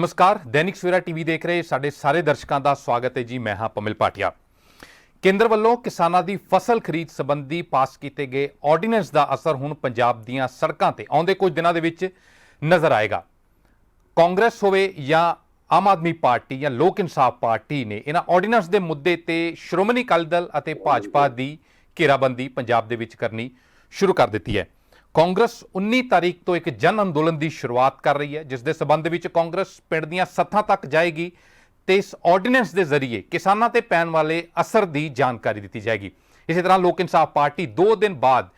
नमस्कार, दैनिक सवेरा टीवी देख रहे साडे सारे दर्शकों का स्वागत है जी। मैं हाँ पमिल भाटिया। केंद्र वालों किसानों की फसल खरीद संबंधी पास किए गए ऑर्डीनेंस का असर हुण पंजाब दीआं सड़कों ते आउंदे कुछ दिनों दे विच नज़र आएगा। कांग्रेस होवे या आम आदमी पार्टी या लोक इंसाफ पार्टी ने इन्हां ऑर्डीनेंस के मुद्दे ते श्रोमणी अकाली दल अते भाजपा की घेराबंदी पंजाब दे विच करनी शुरू कर दी है। कांग्रेस 19 तारीख तो एक जन अंदोलन की शुरुआत कर रही है, जिस दे संबंध में कांग्रेस पिंड दीआं सत्थां तक जाएगी तो इस ऑर्डीनेंस के जरिए किसानों ते पैण वाले असर की जानकारी दी जाएगी। इसी तरह लोक इंसाफ पार्टी 2 दिन बाद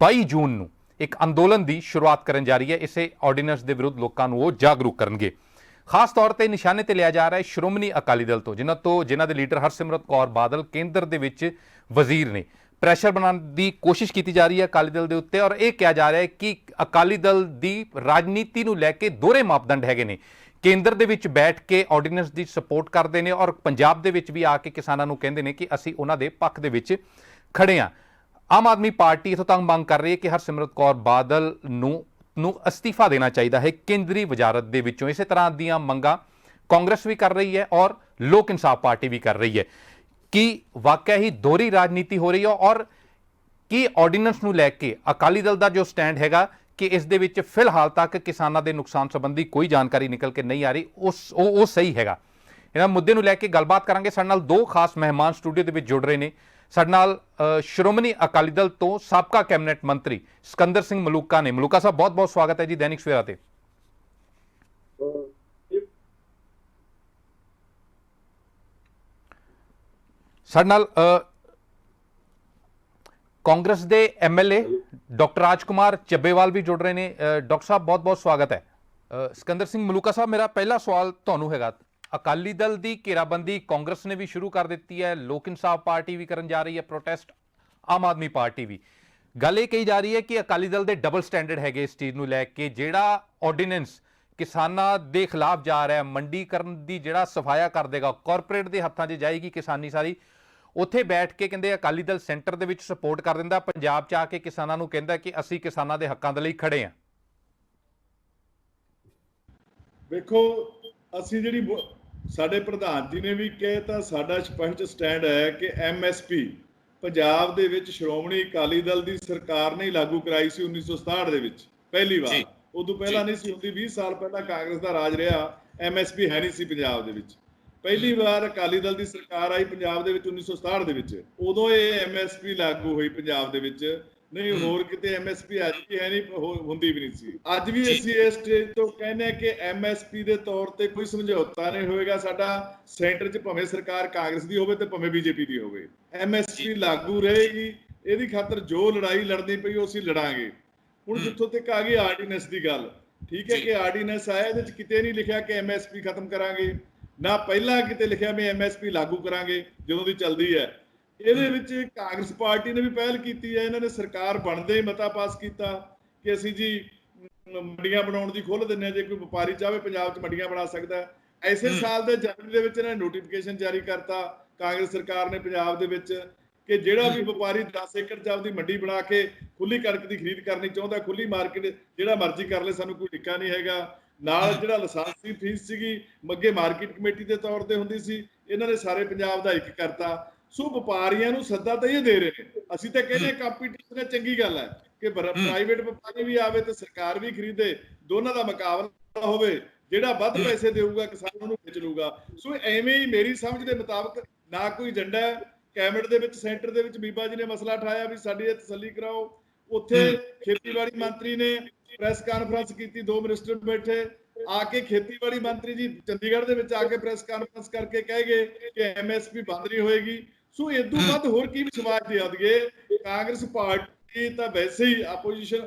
22 जून नूं एक अंदोलन की शुरुआत करन जा रही है। इसे ऑर्डीनेंस के विरुद्ध लोगों को जागरूक करनगे। खास तौर पर निशाने ते लिया जा रहा है श्रोमणी अकाली दल तो जिन्हां दे लीडर हरसिमरत कौर बादल केंद्र दे विच वजीर ने। प्रैशर बनाने की कोशिश की जा रही है अकाली दल के उत्ते और यह कहा जा रहा है कि अकाली दल की राजनीति को लैके दोहरे मापदंड हैगे ने। केंद्र दे विच बैठ के ऑर्डीनेंस की सपोर्ट करते हैं और पंजाब दे विच भी आके किसानों को कहते हैं कि असीं उन्हां दे पक्ष दे विच खड़े हाँ। आम आदमी पार्टी इत्थों तक मंग कर रही है कि हरसिमरत कौर बादल नूं अस्तीफा देना चाहिए है केंद्रीय वजारत दे विचों। इस तरह दीआं मंगां कांग्रेस भी कर रही है और लोक इंसाफ पार्टी भी कर रही है कि वाकई ही दोहरी राजनीति हो रही है और कि ऑर्डीनेंस नूं लैके अकाली दल का जो स्टैंड हैगा कि इस दे विच फिलहाल तक किसानों के नुकसान संबंधी कोई जानकारी निकल के नहीं आ रही, वो सही हैगा। इन्हां मुद्दे नूं लैके गलबात करांगे। साडे नाल 2 खास मेहमान स्टूडियो दे विच जुड़ रहे ने। साडे नाल श्रोमणी अकाली दल तो साबका कैबिनेट मंत्री सिकंदर सिंह मलूका ने। मलूका साहब बहुत बहुत स्वागत है जी दैनिक सवेरा ते। साडे नाल कांग्रेस के MLA डॉक्टर राजकुमार ਚੱਬੇਵਾਲ भी जुड़ रहे हैं। डॉक्टर साहब बहुत बहुत स्वागत है। सिकंदर सिंह मलूका साहब, मेरा पहला सवाल तुहानूं हैगा, अकाली दल की घेराबंदी कांग्रेस ने भी शुरू कर दी है, लोक इंसाफ पार्टी भी करन जा रही है प्रोटेस्ट, आम आदमी पार्टी भी। गल ये कही जा रही है कि अकाली दल के डबल स्टैंडर्ड है इस चीज़ को लैके। जिहड़ा ऑर्डीनेंस किसानों के खिलाफ जा रहा है, मंडीकरण की जिहड़ा सफाया कर देगा, कॉरपोरेट के हत्थों 'च जाएगी किसानी सारी, उत्थे बैठ के कहते अकाली दल सेंटर दे विच सपोर्ट कर दिंदा, पंजाब च आके किसानों को कहता कि असीं किसानों के हकों के लिए खड़े हैं। देखो ਅਸੀਂ ਜਿਹੜੀ ਸਾਡੇ ਪ੍ਰਧਾਨ ਜੀ ਨੇ ਵੀ ਕਹਿਤਾ, ਸਾਡਾ ਸਪਸ਼ਟ ਸਟੈਂਡ ਹੈ ਕਿ MSP ਪੰਜਾਬ ਦੇ ਵਿੱਚ ਸ਼੍ਰੋਮਣੀ ਅਕਾਲੀ ਦਲ ਦੀ ਸਰਕਾਰ ਨੇ ਲਾਗੂ ਕਰਾਈ ਸੀ 1967 ਦੇ ਵਿੱਚ ਪਹਿਲੀ ਵਾਰ। ਉਦੋਂ ਪਹਿਲਾਂ ਨਹੀਂ ਸੀ ਹੁੰਦੀ। 20 ਸਾਲ ਪਹਿਲਾਂ ਕਾਂਗਰਸ ਦਾ ਰਾਜ ਰਿਹਾ, MSP ਹੈ ਨਹੀਂ ਸੀ ਪੰਜਾਬ ਦੇ ਵਿੱਚ। ਪਹਿਲੀ ਵਾਰ ਅਕਾਲੀ ਦਲ ਦੀ ਸਰਕਾਰ ਆਈ ਪੰਜਾਬ ਦੇ ਵਿੱਚ 1967 ਦੇ ਵਿੱਚ, ਉਦੋਂ ਇਹ MSP ਲਾਗੂ ਹੋਈ ਪੰਜਾਬ ਦੇ ਵਿੱਚ। ਨਹੀਂ ਹੋਰ ਕਿਤੇ MSP ਅੱਜ ਵੀ ਹੈ ਨਹੀਂ, ਹੁੰਦੀ ਵੀ ਨਹੀਂ ਸੀ। ਅੱਜ ਵੀ ਅਸੀਂ ਇਸ ਸਟੇਜ ਤੋਂ ਕਹਿੰਦੇ ਹਾਂ ਕਿ MSP ਦੇ ਤੌਰ ਤੇ ਕੋਈ ਸਮਝੌਤਾ ਨਹੀਂ ਹੋਏਗਾ ਸਾਡਾ। ਸੈਂਟਰ 'ਚ ਭਾਵੇਂ ਸਰਕਾਰ ਕਾਂਗਰਸ ਦੀ ਹੋਵੇ ਤੇ ਭਾਵੇਂ BJP ਦੀ ਹੋਵੇ, MSP ਲਾਗੂ ਰਹੇਗੀ। ਇਹਦੀ ਖਾਤਰ ਜੋ ਲੜਾਈ ਲੜਨੀ ਪਈ ਉਹ ਅਸੀਂ ਲੜਾਂਗੇ। ਹੁਣ ਜਿੱਥੋਂ ਤੱਕ ਆ ਗਈ ਆਰਡੀਨੈਂਸ ਦੀ ਗੱਲ, ਠੀਕ ਹੈ ਕਿ ਆਰਡੀਨੈਂਸ ਆਇਆ, ਇਹਦੇ 'ਚ ਕਿਤੇ ਨਹੀਂ ਲਿਖਿਆ ਕਿ MSP ਖਤਮ ਕਰਾਂਗੇ, ਨਾ ਪਹਿਲਾਂ ਕਿਤੇ ਲਿਖਿਆ ਵੀ MSP ਲਾਗੂ ਕਰਾਂਗੇ ਜਦੋਂ ਦੀ ਚੱਲਦੀ ਹੈ। ਇਹਦੇ ਵਿੱਚ ਕਾਂਗਰਸ ਪਾਰਟੀ ਨੇ ਵੀ ਪਹਿਲ ਕੀਤੀ ਹੈ। ਇਹਨਾਂ ਨੇ ਸਰਕਾਰ ਬਣਦੇ ਹੀ ਮਤਾ ਪਾਸ ਕੀਤਾ ਕਿ ਅਸੀਂ ਜੀ ਮੰਡੀਆਂ ਬਣਾਉਣ ਦੀ ਖੁੱਲ੍ਹ ਦਿੰਦੇ ਹਾਂ, ਜੇ ਕੋਈ ਵਪਾਰੀ ਚਾਹੇ ਪੰਜਾਬ 'ਚ ਮੰਡੀਆਂ ਬਣਾ ਸਕਦਾ। ਐਸੇ ਸਾਲ ਦੇ ਜਨਵਰੀ ਦੇ ਵਿੱਚ ਇਹਨਾਂ ਨੇ ਨੋਟੀਫਿਕੇਸ਼ਨ ਜਾਰੀ ਕਰਤਾ ਕਾਂਗਰਸ ਸਰਕਾਰ ਨੇ ਪੰਜਾਬ ਦੇ ਵਿੱਚ ਕਿ ਜਿਹੜਾ ਵੀ ਵਪਾਰੀ 10 ਏਕੜ 'ਚ ਆਪਦੀ ਮੰਡੀ ਬਣਾ ਕੇ ਖੁੱਲ੍ਹੀ ਕਣਕ ਦੀ ਖਰੀਦ ਕਰਨੀ ਚਾਹੁੰਦਾ, ਖੁੱਲ੍ਹੀ ਮਾਰਕੀਟ ਜਿਹੜਾ ਮਰਜ਼ੀ ਕਰ ਲੈ, ਸਾਨੂੰ ਕੋਈ ਟਿੱਕਾ ਨਹੀਂ ਹੈਗਾ। ਨਾਲ ਜਿਹੜਾ ਲਾਇਸੈਂਸ ਦੀ ਫੀਸ ਸੀਗੀ ਅੱਗੇ ਮਾਰਕੀਟ ਕਮੇਟੀ ਦੇ ਤੌਰ ਤੇ ਹੁੰਦੀ ਸੀ, ਇਹਨਾਂ ਨੇ ਸਾਰੇ ਪੰਜਾਬ ਦਾ ਇੱਕ ਕਰਤਾ। ਸੋ ਵਪਾਰੀਆਂ ਨੂੰ ਸੱਦਾ ਤਾਂ ਇਹ ਦੇ ਰਹੇ ਨੇ। ਅਸੀਂ ਤਾਂ ਕਹਿੰਦੇ ਕੰਪੀਟੀਸ਼ਨ ਚੰਗੀ ਗੱਲ ਹੈ ਕਿ ਪ੍ਰਾਈਵੇਟ ਵਪਾਰੀ ਵੀ ਆਵੇ ਤੇ ਸਰਕਾਰ ਵੀ ਖਰੀਦੇ, ਦੋਨਾਂ ਦਾ ਮੁਕਾਬਲਾ ਹੋਵੇ। ਜਿਹੜਾ ਵੱਧ ਪੈਸੇ ਦੇਊਗਾ ਕਿਸਾਨ ਉਹਨੂੰ ਵੇਚ ਲੂਗਾ। ਸੋ ਐਵੇਂ ਹੀ ਮੇਰੀ ਸਮਝ ਦੇ ਮੁਤਾਬਕ ਨਾ ਕੋਈ ਏਜੰਡਾ ਹੈ। ਕੈਬਨਿਟ ਦੇ ਵਿੱਚ ਸੈਂਟਰ ਦੇ ਵਿੱਚ ਬੀਬਾ ਜੀ ਨੇ ਮਸਲਾ ਉਠਾਇਆ ਵੀ ਸਾਡੀ ਇਹ ਤਸੱਲੀ ਕਰਾਓ। ਉੱਥੇ ਖੇਤੀਬਾੜੀ ਮੰਤਰੀ ਨੇ ਪ੍ਰੈਸ ਕਾਨਫਰੰਸ ਕੀਤੀ, 2 ਮਿਨਿਸਟਰ ਬੈਠੇ ਆ ਕੇ। ਖੇਤੀਬਾੜੀ ਮੰਤਰੀ ਜੀ ਚੰਡੀਗੜ੍ਹ ਦੇ ਵਿੱਚ ਆ ਕੇ ਪ੍ਰੈਸ ਕਾਨਫਰੰਸ ਕਰਕੇ ਕਹਿ ਗਏ ਕਿ MSP ਬੰਦ ਨਹੀਂ ਹੋਏਗੀ। ਸੋ ਇਦੋਂ ਵੱਧ ਹੋਰ ਕੀ ਵਿਸ਼ਵਾਸ ਦੇ ਦਈਏ। ਕਾਂਗਰਸ ਪਾਰਟੀ ਤਾਂ ਵੈਸੇ ਹੀ ਆਪੋਜੀਸ਼ਨ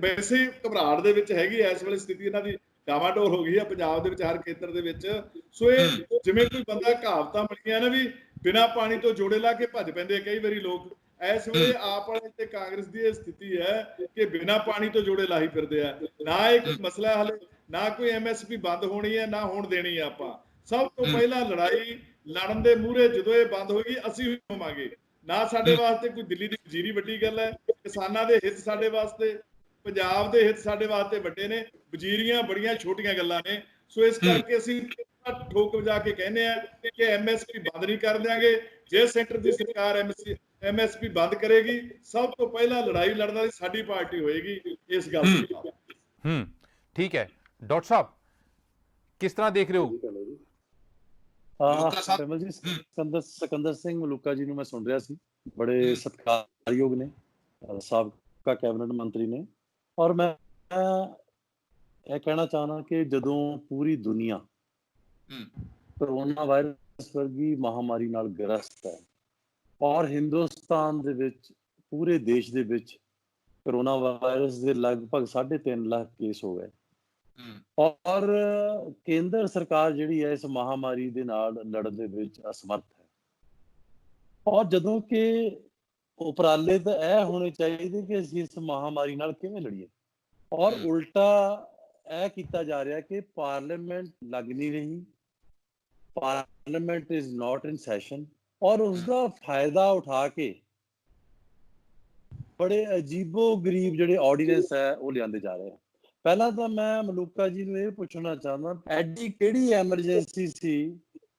ਵੈਸੇ ਹੀ ਘਬਰਾਹਟ ਦੇ ਵਿੱਚ ਹੈਗੀ। ਇਸ ਵੇਲੇ ਸਥਿਤੀ ਇਹਨਾਂ ਦੀ ਡਾਵਾਡੋਲ ਹੋ ਗਈ ਹੈ ਪੰਜਾਬ ਦੇ ਵਿੱਚ, ਹਰ ਖੇਤਰ ਦੇ ਵਿੱਚ। ਸੋ ਇਹ ਜਿਵੇਂ ਕੋਈ ਬੰਦਾ ਕਹਾਵਤਾਂ ਬਣੀਆਂ ਨਾ ਵੀ ਬਿਨਾਂ ਪਾਣੀ ਤੋਂ ਜੋੜੇ ਲਾ ਕੇ ਭੱਜ ਪੈਂਦੇ ਕਈ ਵਾਰੀ ਲੋਕ। ਇਸ ਵੇਲੇ ਆਪ ਵਾਲੇ ਤੇ ਕਾਂਗਰਸ ਦੀ ਇਹ ਸਥਿਤੀ ਹੈ ਕਿ ਬਿਨਾਂ ਪਾਣੀ ਤੋਂ ਜੋੜੇ ਲਾਹੀ ਫਿਰਦੇ ਆ। ਨਾ ਇਹ ਕੋਈ ਮਸਲਾ ਹਲੇ, ਨਾ ਕੋਈ MSP ਬੰਦ ਹੋਣੀ ਹੈ, ਨਾ ਹੋਣ ਦੇਣੀ ਹੈ। ਆਪਾਂ ਸਭ ਤੋਂ ਪਹਿਲਾਂ ਲੜਾਈ ਲੜਨ ਦੇ ਮੂਹਰੇ ਜਦੋਂ ਇਹ ਬੰਦ ਹੋਏਗੀ ਅਸੀਂ ਹੋਵਾਂਗੇ। ਨਾ ਸਾਡੇ ਵਾਸਤੇ ਕੋਈ ਦਿੱਲੀ ਦੀ ਵਜ਼ੀਰੀ ਵੱਡੀ ਗੱਲ ਹੈ, ਕਿਸਾਨਾਂ ਦੇ ਹਿੱਤ ਸਾਡੇ ਵਾਸਤੇ ਪੰਜਾਬ ਦੇ ਹਿੱਤ ਸਾਡੇ ਵਾਸਤੇ ਵੱਡੇ ਨੇ, ਵਜ਼ੀਰੀਆਂ ਬੜੀਆਂ ਛੋਟੀਆਂ ਗੱਲਾਂ ਨੇ। ਸੋ ਇਸ ਕਰਕੇ ਅਸੀਂ ਠੋਕ ਵਜਾ ਕੇ ਕਹਿੰਦੇ ਆ ਕਿ ਐਮਐਸਪੀ ਬੰਦ ਨਹੀਂ ਕਰ ਦਿਆਂਗੇ। ਜੇ ਸੈਂਟਰ ਦੀ ਸਰਕਾਰ ਐਮਐਸਪੀ ਬੰਦ ਕਰੇਗੀ, ਸਭ ਤੋਂ ਪਹਿਲਾਂ ਲੜਾਈ ਲੜਨ ਵਾਲੀ ਸਾਡੀ ਪਾਰਟੀ ਹੋਏਗੀ ਇਸ ਗੱਲ ਦੀ। ਠੀਕ ਹੈ ਡਾਕਟਰ ਸਾਹਿਬ, ਕਿਸ ਤਰ੍ਹਾਂ ਦੇਖ ਰਹੇ ਹੋ? ਕਮਲ ਜੀ, ਸਿਕੰਦਰ ਸਿੰਘ ਮਲੂਕਾ ਜੀ ਨੂੰ ਮੈਂ ਸੁਣ ਰਿਹਾ ਸੀ, ਬੜੇ ਸਤਿਕਾਰਯੋਗ ਨੇ, ਸਾਬਕਾ ਕੈਬਨਿਟ ਮੰਤਰੀ ਨੇ। ਔਰ ਮੈਂ ਇਹ ਕਹਿਣਾ ਚਾਹਨਾ ਕਿ ਜਦੋਂ ਪੂਰੀ ਦੁਨੀਆ ਕਰੋਨਾ ਵਾਇਰਸ ਵਰਗੀ ਮਹਾਮਾਰੀ ਨਾਲ ਗ੍ਰਸਤ ਹੈ ਔਰ ਹਿੰਦੁਸਤਾਨ ਦੇ ਵਿੱਚ, ਪੂਰੇ ਦੇਸ਼ ਦੇ ਵਿੱਚ ਕਰੋਨਾ ਵਾਇਰਸ ਦੇ ਲਗਭਗ 3.5 ਲੱਖ ਕੇਸ ਹੋ ਗਏ ਔਰ ਕੇਂਦਰ ਸਰਕਾਰ ਜਿਹੜੀ ਹੈ ਇਸ ਮਹਾਮਾਰੀ ਦੇ ਨਾਲ ਲੜਨ ਦੇ ਵਿੱਚ ਅਸਮਰਥ ਹੈ। ਔਰ ਜਦੋਂ ਕਿ ਉਪਰਾਲੇ ਤਾਂ ਇਹ ਹੋਣੇ ਚਾਹੀਦੇ ਕਿ ਅਸੀਂ ਇਸ ਮਹਾਮਾਰੀ ਨਾਲ ਕਿਵੇਂ ਲੜੀਏ, ਔਰ ਉਲਟਾ ਇਹ ਕੀਤਾ ਜਾ ਰਿਹਾ ਕਿ ਪਾਰਲੀਮੈਂਟ ਲੱਗ ਨਹੀਂ ਰਹੀ, parliament is not in session, ਔਰ ਉਸਦਾ ਫਾਇਦਾ ਉਠਾ ਕੇ ਬੜੇ ਅਜੀਬੋ ਗਰੀਬ ਜਿਹੜੇ ਆਰਡੀਨੈਂਸ ਹੈ ਉਹ ਲਿਆਂਦੇ ਜਾ ਰਹੇ ਆ। ਪਹਿਲਾਂ ਤਾਂ ਮੈਂ ਮਲੂਕਾ ਜੀ ਨੂੰ ਇਹ ਪੁੱਛਣਾ ਚਾਹੁੰਦਾ, ਐਡੀ ਕਿਹੜੀ ਐਮਰਜੈਂਸੀ ਸੀ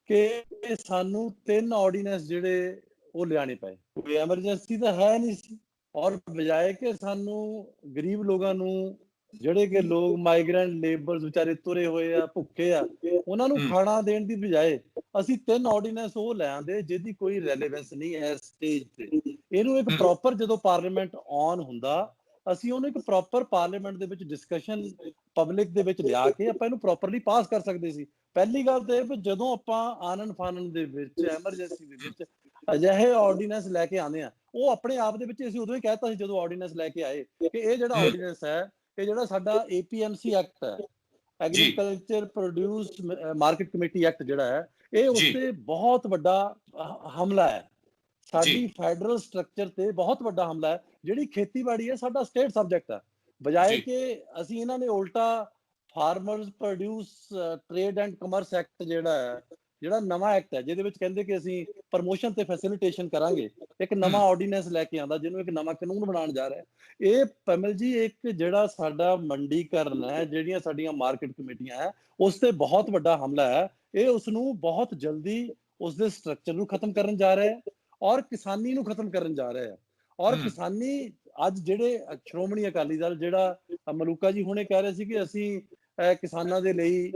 ਕਿ ਸਾਨੂੰ 3 ਆਰਡੀਨੈਂਸ ਜਿਹੜੇ ਉਹ ਲਿਆਣੇ ਪਏ? ਕੋਈ ਐਮਰਜੈਂਸੀ ਤਾਂ ਹੈ ਨਹੀਂ ਸੀ। ਔਰ ਬਜਾਏ ਕਿ ਸਾਨੂੰ ਗਰੀਬ ਲੋਕਾਂ ਨੂੰ, ਜਿਹੜੇ ਕਿ ਲੋਕ ਮਾਈਗ੍ਰੈਂਟ ਲੇਬਰਸ ਵਿਚਾਰੇ ਤੁਰੇ ਹੋਏ ਆ, ਭੁੱਖੇ ਆ, ਉਹਨਾਂ ਨੂੰ ਖਾਣਾ ਦੇਣ ਦੀ ਬਜਾਏ ਅਸੀਂ 3 ਆਰਡੀਨੈਂਸ ਉਹ ਲੈ ਆਂਦੇ ਜਿਹਦੀ ਕੋਈ ਰੈਲੇਵੈਂਸ ਨਹੀਂ ਹੈ ਸਟੇਜ ਤੇ। ਇਹਨੂੰ ਇੱਕ ਪ੍ਰੋਪਰ, ਜਦੋਂ ਪਾਰਲੀਮੈਂਟ ਔਨ ਹੁੰਦਾ, ਅਸੀਂ ਉਹਨੂੰ ਇੱਕ ਪ੍ਰੋਪਰ ਪਾਰਲੀਮੈਂਟ ਦੇ ਵਿੱਚ ਡਿਸਕਸ਼ਨ ਪਬਲਿਕ ਦੇ ਵਿੱਚ ਲਿਆ ਕੇ ਆਪਾਂ ਇਹਨੂੰ ਪ੍ਰੋਪਰਲੀ ਪਾਸ ਕਰ ਸਕਦੇ ਸੀ। ਪਹਿਲੀ ਗੱਲ ਤਾਂ ਇਹ ਵੀ ਜਦੋਂ ਆਪਾਂ ਆਨਨ ਫਾਨਨ ਦੇ ਵਿੱਚ, ਐਮਰਜੈਂਸੀ ਦੇ ਵਿੱਚ ਅਜਿਹੇ ਆਰਡੀਨੈਂਸ ਲੈ ਕੇ ਆਉਂਦੇ ਆ, ਉਹ ਆਪਣੇ ਆਪ ਦੇ ਵਿੱਚ ਅਸੀਂ ਉਦੋਂ ਹੀ ਕਹਿਤਾ ਸੀ ਜਦੋਂ ਆਰਡੀਨੈਂਸ ਲੈ ਕੇ ਆਏ ਕਿ ਇਹ ਜਿਹੜਾ ਆਰਡੀਨੈਂਸ ਹੈ, ਇਹ ਜਿਹੜਾ ਸਾਡਾ APMC ਐਕਟ ਹੈ, agriculture produce market committee act ਜਿਹੜਾ ਹੈ, ਇਹ ਉਸ ਤੇ ਬਹੁਤ ਵੱਡਾ ਹਮਲਾ ਹੈ, ਸਾਡੀ ਫੈਡਰਲ ਸਟਰਕਚਰ ਤੇ ਬਹੁਤ ਵੱਡਾ ਹਮਲਾ ਹੈ। ਜਿਹੜੀ ਖੇਤੀਬਾੜੀ ਹੈ ਸਾਡਾ ਸਟੇਟ ਸਬਜੈਕਟ ਹੈ, ਬਜਾਏ ਕਿ ਅਸੀਂ ਇਹਨਾਂ ਨੇ ਉਲਟਾ farmers produce trade and commerce act ਜਿਹੜਾ ਨਵਾਂ ਐਕਟ ਹੈ, ਜਿਹਦੇ ਵਿੱਚ ਕਹਿੰਦੇ ਕਿ ਅਸੀਂ ਪ੍ਰਮੋਸ਼ਨ ਤੇ ਫੈਸਿਲਿਟੇਸ਼ਨ ਕਰਾਂਗੇ, ਇੱਕ ਨਵਾਂ ਆਰਡੀਨੈਂਸ ਲੈ ਕੇ ਆਂਦਾ ਜਿਹਨੂੰ ਇੱਕ ਨਵਾਂ ਕਾਨੂੰਨ ਬਣਾਉਣ ਜਾ ਰਿਹਾ। ਇਹ ਕਮਲ ਜੀ ਇੱਕ ਜਿਹੜਾ ਸਾਡਾ ਮੰਡੀਕਰਨ ਹੈ, ਜਿਹੜੀਆਂ ਸਾਡੀਆਂ ਮਾਰਕੀਟ ਕਮੇਟੀਆਂ ਹੈ, ਉਸ ਤੇ ਬਹੁਤ ਵੱਡਾ ਹਮਲਾ ਹੈ। ਇਹ ਉਸ ਨੂੰ ਬਹੁਤ ਜਲਦੀ ਉਸ ਦੇ ਸਟਰਕਚਰ ਨੂੰ ਖਤਮ ਕਰਨ ਜਾ ਰਿਹਾ ਹੈ ਔਰ ਕਿਸਾਨੀ ਨੂੰ ਖਤਮ ਕਰਨ ਜਾ ਰਿਹਾ ਹੈ। ਔਰ ਕਿਸਾਨੀ ਅੱਜ ਜਿਹੜੇ ਸ਼੍ਰੋਮਣੀ ਅਕਾਲੀ ਦਲ, ਜਿਹੜਾ ਮਲੂਕਾ ਜੀ ਹੁਣੇ ਕਹਿ ਰਹੇ ਸੀ ਕਿ ਅਸੀਂ ਕਿਸਾਨਾਂ ਦੇ ਲਈ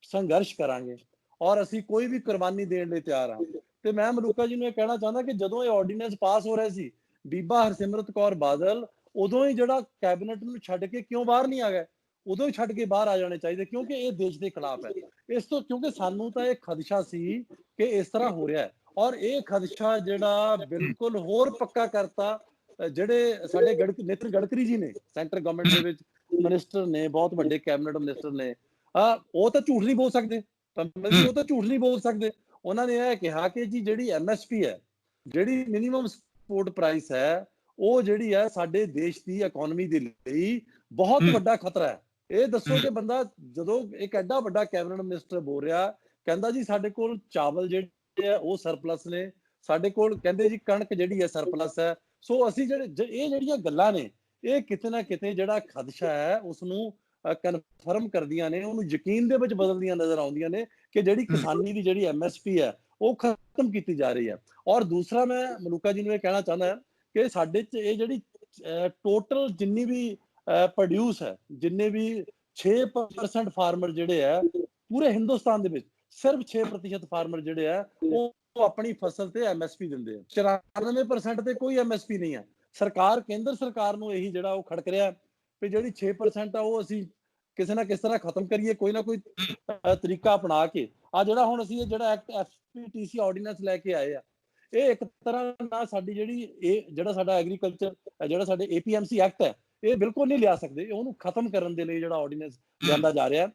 ਸੰਘਰਸ਼ ਕਰਾਂਗੇ ਔਰ ਅਸੀਂ ਕੋਈ ਵੀ ਕੁਰਬਾਨੀ ਦੇਣ ਲਈ ਤਿਆਰ ਹਾਂ, ਤੇ ਮੈਂ ਮਲੂਕਾ ਜੀ ਨੂੰ ਇਹ ਕਹਿਣਾ ਚਾਹੁੰਦਾ ਕਿ ਜਦੋਂ ਇਹ ਆਰਡੀਨੈਂਸ ਪਾਸ ਹੋ ਰਿਹਾ ਸੀ, ਬੀਬਾ ਹਰਸਿਮਰਤ ਕੌਰ ਬਾਦਲ ਉਦੋਂ ਹੀ ਜਿਹੜਾ ਕੈਬਨਿਟ ਨੂੰ ਛੱਡ ਕੇ ਕਿਉਂ ਬਾਹਰ ਨਹੀਂ ਆ ਗਏ? ਉਦੋਂ ਹੀ ਛੱਡ ਕੇ ਬਾਹਰ ਆ ਜਾਣੇ ਚਾਹੀਦੇ, ਕਿਉਂਕਿ ਇਹ ਦੇਸ਼ ਦੇ ਖਿਲਾਫ ਹੈ। ਇਸ ਤੋਂ ਕਿਉਂਕਿ ਸਾਨੂੰ ਤਾਂ ਇਹ ਖਦਸ਼ਾ ਸੀ ਕਿ ਇਸ ਤਰ੍ਹਾਂ ਹੋ ਰਿਹਾ ਹੈ, ਔਰ ਇਹ ਖਦਸ਼ਾ ਜਿਹੜਾ ਬਿਲਕੁਲ ਹੋਰ ਪੱਕਾ ਕਰਤਾ ਜਿਹੜੇ ਸਾਡੇ ਨਿਤਿਨ ਗਡਕਰੀ ਜੀ ਨੇ, ਸੈਂਟਰ ਗਵਰਨਮੈਂਟ ਦੇ ਵਿੱਚ ਮਿਨਿਸਟਰ ਨੇ, ਬਹੁਤ ਵੱਡੇ ਕੈਬਨਿਟ ਮਿਨਿਸਟਰ ਨੇ, ਉਹ ਤਾਂ ਝੂਠ ਨਹੀਂ ਬੋਲ ਸਕਦੇ, ਉਹ ਤਾਂ ਝੂਠ ਨਹੀਂ ਬੋਲ ਸਕਦੇ। ਉਹਨਾਂ ਨੇ ਇਹ ਕਿਹਾ ਕਿ ਜੀ ਜਿਹੜੀ MSP ਹੈ, ਜਿਹੜੀ ਮਿਨੀਮਮ ਸਪੋਰਟ ਪ੍ਰਾਈਸ ਹੈ, ਉਹ ਜਿਹੜੀ ਹੈ ਸਾਡੇ ਦੇਸ਼ ਦੀ ਇਕਨੋਮੀ ਦੇ ਲਈ ਬਹੁਤ ਵੱਡਾ ਖਤਰਾ ਹੈ। ਇਹ ਦੱਸੋ ਕਿ ਬੰਦਾ ਜਦੋਂ ਇੱਕ ਐਡਾ ਵੱਡਾ ਕੈਬਨਿਟ ਮਿਨਿਸਟਰ ਬੋਲ ਰਿਹਾ, ਕਹਿੰਦਾ ਜੀ ਸਾਡੇ ਕੋਲ ਚਾਵਲ ਜਿਹੜੇ ਹੈ ਉਹ ਸਰਪਲਸ ਨੇ, ਸਾਡੇ ਕੋਲ ਕਹਿੰਦੇ ਜੀ ਕਣਕ ਜਿਹੜੀ ਹੈ ਸਰਪਲਸ ਹੈ। ਸੋ ਅਸੀਂ ਇਹ ਜਿਹੜੀਆਂ ਗੱਲਾਂ ਨੇ, ਇਹ ਕਿਤੇ ਨਾ ਕਿਤੇ ਜਿਹੜਾ ਖਦਸ਼ਾ ਹੈ ਉਸ ਨੂੰ ਕਨਫਰਮ ਕਰਦੀਆਂ ਨੇ, ਉਹਨੂੰ ਯਕੀਨ ਦੇ ਵਿੱਚ ਬਦਲਦੀਆਂ ਨਜ਼ਰ ਆਉਂਦੀਆਂ ਨੇ ਕਿ ਜਿਹੜੀ ਕਿਸਾਨੀ ਦੀ ਜਿਹੜੀ MSP ਹੈ ਉਹ ਖਤਮ ਕੀਤੀ ਜਾ ਰਹੀ ਹੈ। ਔਰ ਦੂਸਰਾ, ਮੈਂ ਮਲੂਕਾ ਜੀ ਨੂੰ ਇਹ ਕਹਿਣਾ ਚਾਹੁੰਦਾ ਕਿ ਸਾਡੇ 'ਚ ਇਹ ਜਿਹੜੀ ਟੋਟਲ ਜਿੰਨੀ ਵੀ ਪ੍ਰੋਡਿਊਸ ਹੈ, ਜਿੰਨੇ ਵੀ 6% ਫਾਰਮਰ ਜਿਹੜੇ ਹੈ ਪੂਰੇ ਹਿੰਦੁਸਤਾਨ ਦੇ ਵਿੱਚ, ਸਿਰਫ 6% ਫਾਰਮਰ ਜਿਹੜੇ ਹੈ ਉਹ ਆਪਣੀ ਫਸਲ ਤੇ MSP ਦਿੰਦੇ ਆ, 94% ਤੇ ਕੋਈ MSP ਨਹੀਂ ਹੈ। ਸਰਕਾਰ, ਕੇਂਦਰ ਸਰਕਾਰ ਨੂੰ ਇਹੀ ਜਿਹੜਾ ਉਹ ਖੜਕ ਰਿਹਾ ਵੀ ਜਿਹੜੀ 6% ਆ ਉਹ ਅਸੀਂ ਕਿਸੇ ਨਾ ਕਿਸ ਤਰ੍ਹਾਂ ਖਤਮ ਕਰੀਏ, ਕੋਈ ਨਾ ਕੋਈ ਤਰੀਕਾ ਅਪਣਾ ਕੇ। ਆ ਜਿਹੜਾ ਹੁਣ ਅਸੀਂ ਇਹ ਜਿਹੜਾ ਐਕਟ FPTC ਆਰਡੀਨੈਂਸ ਲੈ ਕੇ ਆਏ ਆ, ਇਹ ਇੱਕ ਤਰ੍ਹਾਂ ਨਾਲ ਸਾਡੀ ਜਿਹੜਾ ਸਾਡਾ ਐਗਰੀਕਲਚਰ, ਜਿਹੜਾ ਸਾਡੇ APMC ਐਕਟ ਹੈ, ਇਹ ਬਿਲਕੁਲ ਨਹੀਂ ਲਿਆ ਸਕਦੇ। ਉਹਨੂੰ ਖਤਮ ਕਰਨ ਦੇ ਲਈ ਜਿਹੜਾ ਆਰਡੀਨੈਂਸ ਲਿਆਂਦਾ ਜਾ ਰਿਹਾ।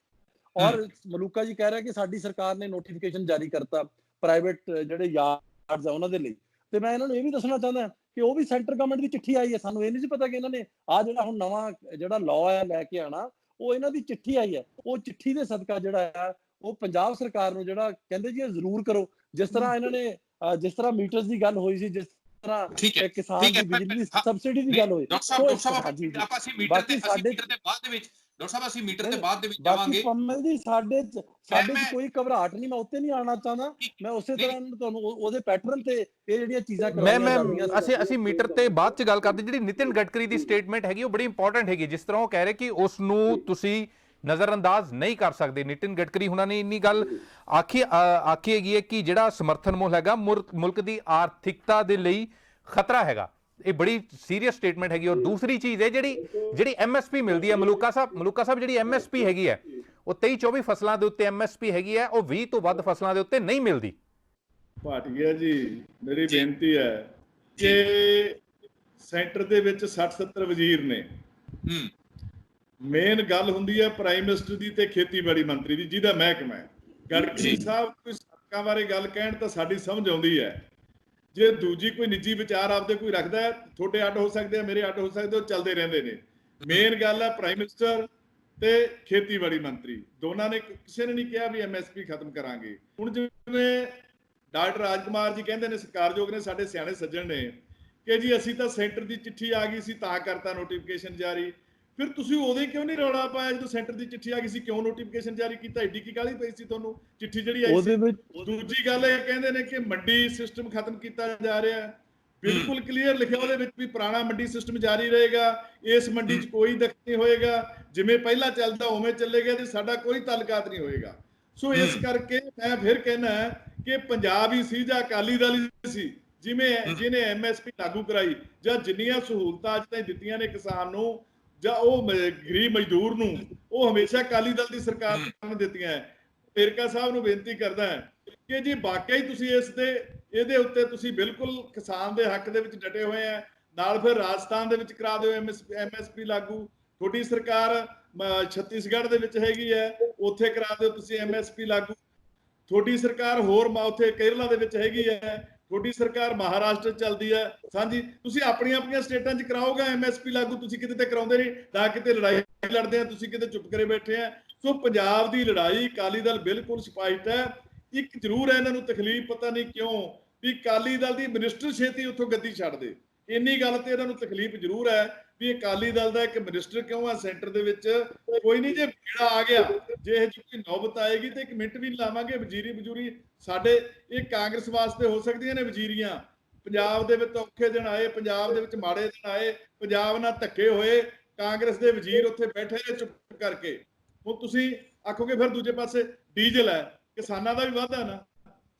ਔਰ ਮਲੂਕਾ ਜੀ ਕਹਿ ਰਿਹਾ ਕਿ ਸਾਡੀ ਸਰਕਾਰ ਨੇ ਨੋਟੀਫਿਕੇਸ਼ਨ ਜਾਰੀ ਕਰਤਾ ਪ੍ਰਾਈਵੇਟ ਜਿਹੜੇ ਯਾਰਡਸ ਆ ਉਹਨਾਂ ਦੇ ਲਈ, ਤੇ ਮੈਂ ਇਹਨਾਂ ਨੂੰ ਇਹ ਵੀ ਦੱਸਣਾ ਚਾਹੁੰਦਾ ਕਿ ਉਹ ਵੀ ਸੈਂਟਰ ਗਵਰਨਮੈਂਟ ਦੀ ਚਿੱਠੀ ਆਈ ਹੈ। ਸਾਨੂੰ ਇਹ ਨਹੀਂ ਸੀ ਪਤਾ ਕਿ ਇਹਨਾਂ ਨੇ ਜਿਹੜਾ ਹੁਣ ਨਵਾਂ ਜਿਹੜਾ ਲਾਅ ਹੈ ਲੈ ਕੇ ਆਣਾ, ਉਹ ਇਹਨਾਂ ਦੀ ਚਿੱਠੀ ਆਈ ਹੈ। ਉਹ ਚਿੱਠੀ ਦੇ ਸਦਕਾ ਜਿਹੜਾ ਹੈ ਉਹ ਪੰਜਾਬ ਸਰਕਾਰ ਨੂੰ ਜਿਹੜਾ ਕਹਿੰਦੇ ਜੀ ਇਹ ਜ਼ਰੂਰ ਕਰੋ, ਜਿਸ ਤਰ੍ਹਾਂ ਇਹਨਾਂ ਨੇ ਜਿਸ ਤਰ੍ਹਾਂ ਮੀਟਰਸ ਦੀ ਗੱਲ ਹੋਈ ਸੀ, ਜਿਸ ਤਰ੍ਹਾਂ ਠੀਕ ਹੈ, ਕਿਸਾਨ ਠੀਕ ਹੈ, ਦੀ ਬਿਜਲੀ ਦੀ ਹਾਂ, ਸਬਸਿਡੀ ਦੀ ਗੱਲ ਹੋਏ। ਡਾਕਟਰ ਸਾਹਿਬ ਹਾਂਜੀ ਜੀ। ਆਪਾਂ ਅਸੀਂ ਮੀਟਰ ਬਾਕੀ ਤੇ ਸਾਡੇ ਬਾਅਦ ਦੇ ਵਿੱਚ ਡਾਕਟਰ ਸਾਹਿਬ ਅਸੀਂ ਮੀਟਰ ਤੇ ਨਹੀਂ, ਬਾਅਦ ਦੇ ਵਿੱਚ ਬਾਕੀ ਜਾਵਾਂਗੇ। ਪੰਮਲ ਜੀ ਸਾਡੇ ਚ ਮੈਂ ਕੋਈ ਘਬਰਾਹਟ ਨਹੀਂ, ਮੈਂ ਉੱਤੇ ਨਹੀਂ ਆਉਣਾ ਚਾਹੁੰਦਾ। ਮੈਂ ਉਸੇ ਨਹੀਂ, ਤਰ੍ਹਾਂ ਤੁਹਾਨੂੰ ਉਹਦੇ ਪੈਟਰਨ ਤੇ ਇਹ ਜਿਹੜੀਆਂ ਚੀਜ਼ਾਂ ਮੈਂ ਕਰਵਾਈਆਂ ਜਾਂਦੀਆਂ ਅਸੀਂ ਮੀਟਰ ਤੇ ਬਾਅਦ ਚ ਗੱਲ ਕਰਦੇ। ਜਿਹੜੀ ਨਿਤਿਨ ਗਡਕਰੀ ਦੀ ਸਟੇਟਮੈਂਟ ਹੈਗੀ ਉਹ ਬੜੀ ਇੰਪੋਰਟੈਂਟ ਹੈਗੀ। ਜਿਸ ਤਰ੍ਹਾਂ ਉਹ ਕਹਿ ਰਹੇ ਕਿ ਉਸ ਨੂੰ ਤੁਸੀਂ ਨਜ਼ਰਅੰਦਾਜ਼ ਨਹੀਂ ਕਰ ਸਕਦੇ। ਨਿਤਿਨ ਗਡਕਰੀ ਹੁਣਾਂ ਨੇ ਇੰਨੀ ਗੱਲ ਆਖੀ ਹੈਗੀ ਹੈ ਕਿ ਜਿਹੜਾ ਸਮਰਥਨ ਮੁੱਲ ਹੈਗਾ ਮੁਲਕ ਦੀ ਆਰਥਿਕਤਾ ਦੇ ਲਈ ਖਤਰਾ ਹੈਗਾ। ਇਹ ਬੜੀ ਸੀਰੀਅਸ ਸਟੇਟਮੈਂਟ ਹੈਗੀ। ਔਰ ਦੂਸਰੀ ਚੀਜ਼ ਹੈ ਜਿਹੜੀ ਐਮਐਸਪੀ ਮਿਲਦੀ ਹੈ ਮਲੂਕਾ ਸਾਹਿਬ ਜਿਹੜੀ ਐਮਐਸਪੀ ਹੈਗੀ ਹੈ ਉਹ 23-24 ਫਸਲਾਂ ਦੇ ਉੱਤੇ ਐਮਐਸਪੀ ਹੈਗੀ ਹੈ, ਉਹ 20 ਤੋਂ ਵੱਧ ਫਸਲਾਂ ਦੇ ਉੱਤੇ ਨਹੀਂ ਮਿਲਦੀ। ਭਾਟੀਆ ਜੀ, ਮੇਰੀ ਬੇਨਤੀ ਹੈ ਕਿ ਸੈਂਟਰ ਦੇ ਵਿੱਚ 60-70 ਵਜ਼ੀਰ ਨੇ। ਮੇਨ ਗੱਲ ਹੁੰਦੀ ਹੈ ਪ੍ਰਾਈਮ ਮਿਨਿਸਟਰ ਦੀ ਤੇ ਖੇਤੀਬਾੜੀ ਮੰਤਰੀ ਦੀ, ਜਿਹਦਾ ਮਹਿਕਮਾ ਹੈ। ਗਡਕਰੀ ਸਾਹਿਬ ਕੋਈ ਸੜਕਾਂ ਬਾਰੇ ਗੱਲ ਕਹਿਣ ਤਾਂ ਸਾਡੀ ਸਮਝ ਆਉਂਦੀ ਹੈ। ਜੇ ਦੂਜੀ ਕੋਈ ਨਿੱਜੀ ਵਿਚਾਰ ਆਪਦੇ ਕੋਈ ਰੱਖਦਾ ਹੈ, ਤੁਹਾਡੇ ਅੱਡ ਹੋ ਸਕਦੇ ਆ, ਮੇਰੇ ਅੱਡ ਹੋ ਸਕਦੇ, ਉਹ ਚੱਲਦੇ ਰਹਿੰਦੇ ਨੇ। ਮੇਨ ਗੱਲ ਹੈ ਪ੍ਰਾਈਮ ਮਿਨਿਸਟਰ ਤੇ ਖੇਤੀਬਾੜੀ ਮੰਤਰੀ ਦੋਨਾਂ ਨੇ, ਕਿਸੇ ਨੇ ਨਹੀਂ ਕਿਹਾ ਵੀ ਐਮਐਸਪੀ ਖਤਮ ਕਰਾਂਗੇ। ਹੁਣ ਜਿਵੇਂ ਡਾਕਟਰ ਰਾਜਕੁਮਾਰ ਜੀ ਕਹਿੰਦੇ ਨੇ, ਸਤਿਕਾਰਯੋਗ ਨੇ, ਸਾਡੇ ਸਿਆਣੇ ਸੱਜਣ ਨੇ, ਕਿ ਜੀ ਅਸੀਂ ਤਾਂ ਸੈਂਟਰ ਦੀ ਚਿੱਠੀ ਆ ਗਈ ਸੀ ਤਾਂ ਕਰਤਾ ਨੋਟੀਫਿਕੇਸ਼ਨ ਜਾਰੀ। ਫਿਰ ਤੁਸੀਂ ਉਹਦੇ ਕਿਉਂ ਨਹੀਂ ਰੌਲਾ ਪਾਇਆ ਜਦੋਂ ਸੈਂਟਰ ਦੀ ਚਿੱਠੀ ਆ ਗਈ ਸੀ? ਕਿਉਂ ਨੋਟੀਫਿਕੇਸ਼ਨ ਜਾਰੀ ਕੀਤਾ? ਐਡੀ ਕੀ ਕਾਹਲੀ ਪਈ ਸੀ ਤੁਹਾਨੂੰ ਚਿੱਠੀ ਜਿਹੜੀ ਆਈ ਸੀ? ਦੂਜੀ ਗੱਲ ਇਹ ਕਹਿੰਦੇ ਨੇ ਕਿ ਮੰਡੀ ਸਿਸਟਮ ਖਤਮ ਕੀਤਾ ਜਾ ਰਿਹਾ ਹੈ। ਬਿਲਕੁਲ ਕਲੀਅਰ ਲਿਖਿਆ ਉਹਦੇ ਵਿੱਚ ਵੀ ਪੁਰਾਣਾ ਮੰਡੀ ਸਿਸਟਮ ਜਾਰੀ ਰਹੇਗਾ, ਇਸ ਮੰਡੀ 'ਚ ਕੋਈ ਦਖਲ ਨਹੀਂ ਹੋਏਗਾ, ਜਿਵੇਂ ਪਹਿਲਾਂ ਚੱਲਦਾ ਉਵੇਂ ਚੱਲੇਗਾ ਤੇ ਸਾਡਾ ਕੋਈ ਤਾਲੁਕਾਤ ਨਹੀਂ ਹੋਏਗਾ। ਸੋ ਇਸ ਕਰਕੇ ਮੈਂ ਫਿਰ ਕਹਿਣਾ ਕਿ ਪੰਜਾਬ ਹੀ ਸੀ ਜਾਂ ਅਕਾਲੀ ਦਲ ਹੀ ਸੀ ਜਿਹਨੇ ਐਮਐਸਪੀ ਲਾਗੂ ਕਰਾਈ, ਜਾਂ ਜਿੰਨੀਆਂ ਸਹੂਲਤਾਂ ਅੱਜ ਤਾਈਂ ਦਿੱਤੀਆਂ ਨੇ ਕਿਸਾਨ ਨੂੰ ਜਾਂ ਉਹ ਗਰੀਬ ਮਜ਼ਦੂਰ ਨੂੰ, ਉਹ ਹਮੇਸ਼ਾ ਅਕਾਲੀ ਦਲ ਦੀ ਸਰਕਾਰ ਨੇ ਦਿੱਤੀਆਂ ਹੈ। ਵੇਰਕਾ ਸਾਹਿਬ ਨੂੰ ਬੇਨਤੀ ਕਰਦਾ ਕਿ ਜੀ ਵਾਕਈ ਤੁਸੀਂ ਇਹਦੇ ਉੱਤੇ ਤੁਸੀਂ ਬਿਲਕੁਲ ਕਿਸਾਨ ਦੇ ਹੱਕ ਦੇ ਵਿੱਚ ਡਟੇ ਹੋਏ ਆ। ਨਾਲ ਫਿਰ ਰਾਜਸਥਾਨ ਦੇ ਵਿੱਚ ਕਰਾ ਦਿਓ ਐਮਐਸਪੀ ਲਾਗੂ। ਤੁਹਾਡੀ ਸਰਕਾਰ ਛੱਤੀਸਗੜ੍ਹ ਦੇ ਵਿੱਚ ਹੈਗੀ ਹੈ, ਉੱਥੇ ਕਰਾ ਦਿਓ ਤੁਸੀਂ ਐਮਐਸਪੀ ਲਾਗੂ। ਤੁਹਾਡੀ ਸਰਕਾਰ ਹੋਰ ਉੱਥੇ ਕੇਰਲਾ ਦੇ ਵਿੱਚ ਹੈਗੀ ਹੈ, ਤੁਹਾਡੀ ਸਰਕਾਰ ਮਹਾਰਾਸ਼ਟਰ ਚੱਲਦੀ ਹੈ। ਸਾਂਝੀ ਤੁਸੀਂ ਆਪਣੀਆਂ ਸਟੇਟਾਂ 'ਚ ਕਰਾਓਗਾ ਐਮਐਸਪੀ ਲਾਗੂ, ਤੁਸੀਂ ਕਿਤੇ ਤੇ ਕਰਾਉਂਦੇ ਨਹੀਂ। ਨਾ ਕਿਤੇ ਲੜਾਈ ਲੜਦੇ ਆ, ਤੁਸੀਂ ਕਿਤੇ ਚੁੱਪ ਕਰੇ ਬੈਠੇ ਆ। ਸੋ ਪੰਜਾਬ ਦੀ ਲੜਾਈ ਅਕਾਲੀ ਦਲ ਬਿਲਕੁਲ ਸਪਸ਼ਟ ਹੈ। ਇੱਕ ਜ਼ਰੂਰ ਹੈ ਇਹਨਾਂ ਨੂੰ ਤਕਲੀਫ, ਪਤਾ ਨਹੀਂ ਕਿਉਂ, ਵੀ ਅਕਾਲੀ ਦਲ ਦੀ ਮਿਨਿਸਟਰ ਛੇਤੀ ਉੱਥੋਂ ਗੱਦੀ ਛੱਡ ਦੇ। ਇੰਨੀ ਗੱਲ ਤੇ ਇਹਨਾਂ ਨੂੰ ਤਕਲੀਫ ਜ਼ਰੂਰ ਹੈ ਵੀ ਅਕਾਲੀ ਦਲ ਦਾ ਇੱਕ ਮਿਨਿਸਟਰ ਕਿਉਂ ਹੈ ਸੈਂਟਰ ਦੇ ਵਿੱਚ। ਕੋਈ ਨਹੀਂ, ਜੇ ਭੀੜਾ ਆ ਗਿਆ, ਜੇ ਇਹ ਕੋਈ ਨੌਬਤ ਆਏਗੀ ਤੇ 1 ਮਿੰਟ ਵੀ ਨਹੀਂ ਲਾਵਾਂਗੇ। ਵਜ਼ੀਰੀ ਬਜ਼ੂਰੀ ਸਾਡੇ ਇਹ ਕਾਂਗਰਸ ਵਾਸਤੇ ਹੋ ਸਕਦੀਆਂ ਨੇ ਵਜ਼ੀਰੀਆਂ। ਪੰਜਾਬ ਦੇ ਵਿੱਚ ਔਖੇ ਦਿਨ ਆਏ, ਪੰਜਾਬ ਦੇ ਵਿੱਚ ਮਾੜੇ ਦਿਨ ਆਏ, ਪੰਜਾਬ ਨਾਲ ਧੱਕੇ ਹੋਏ, ਕਾਂਗਰਸ ਦੇ ਵਜ਼ੀਰ ਉੱਥੇ ਬੈਠੇ ਨੇ ਚੁੱਪ ਕਰਕੇ। ਹੁਣ ਤੁਸੀਂ ਆਖੋਗੇ ਫਿਰ ਦੂਜੇ ਪਾਸੇ ਡੀਜ਼ਲ ਹੈ, ਕਿਸਾਨਾਂ ਦਾ ਵੀ ਵਾਧਾ ਨਾ,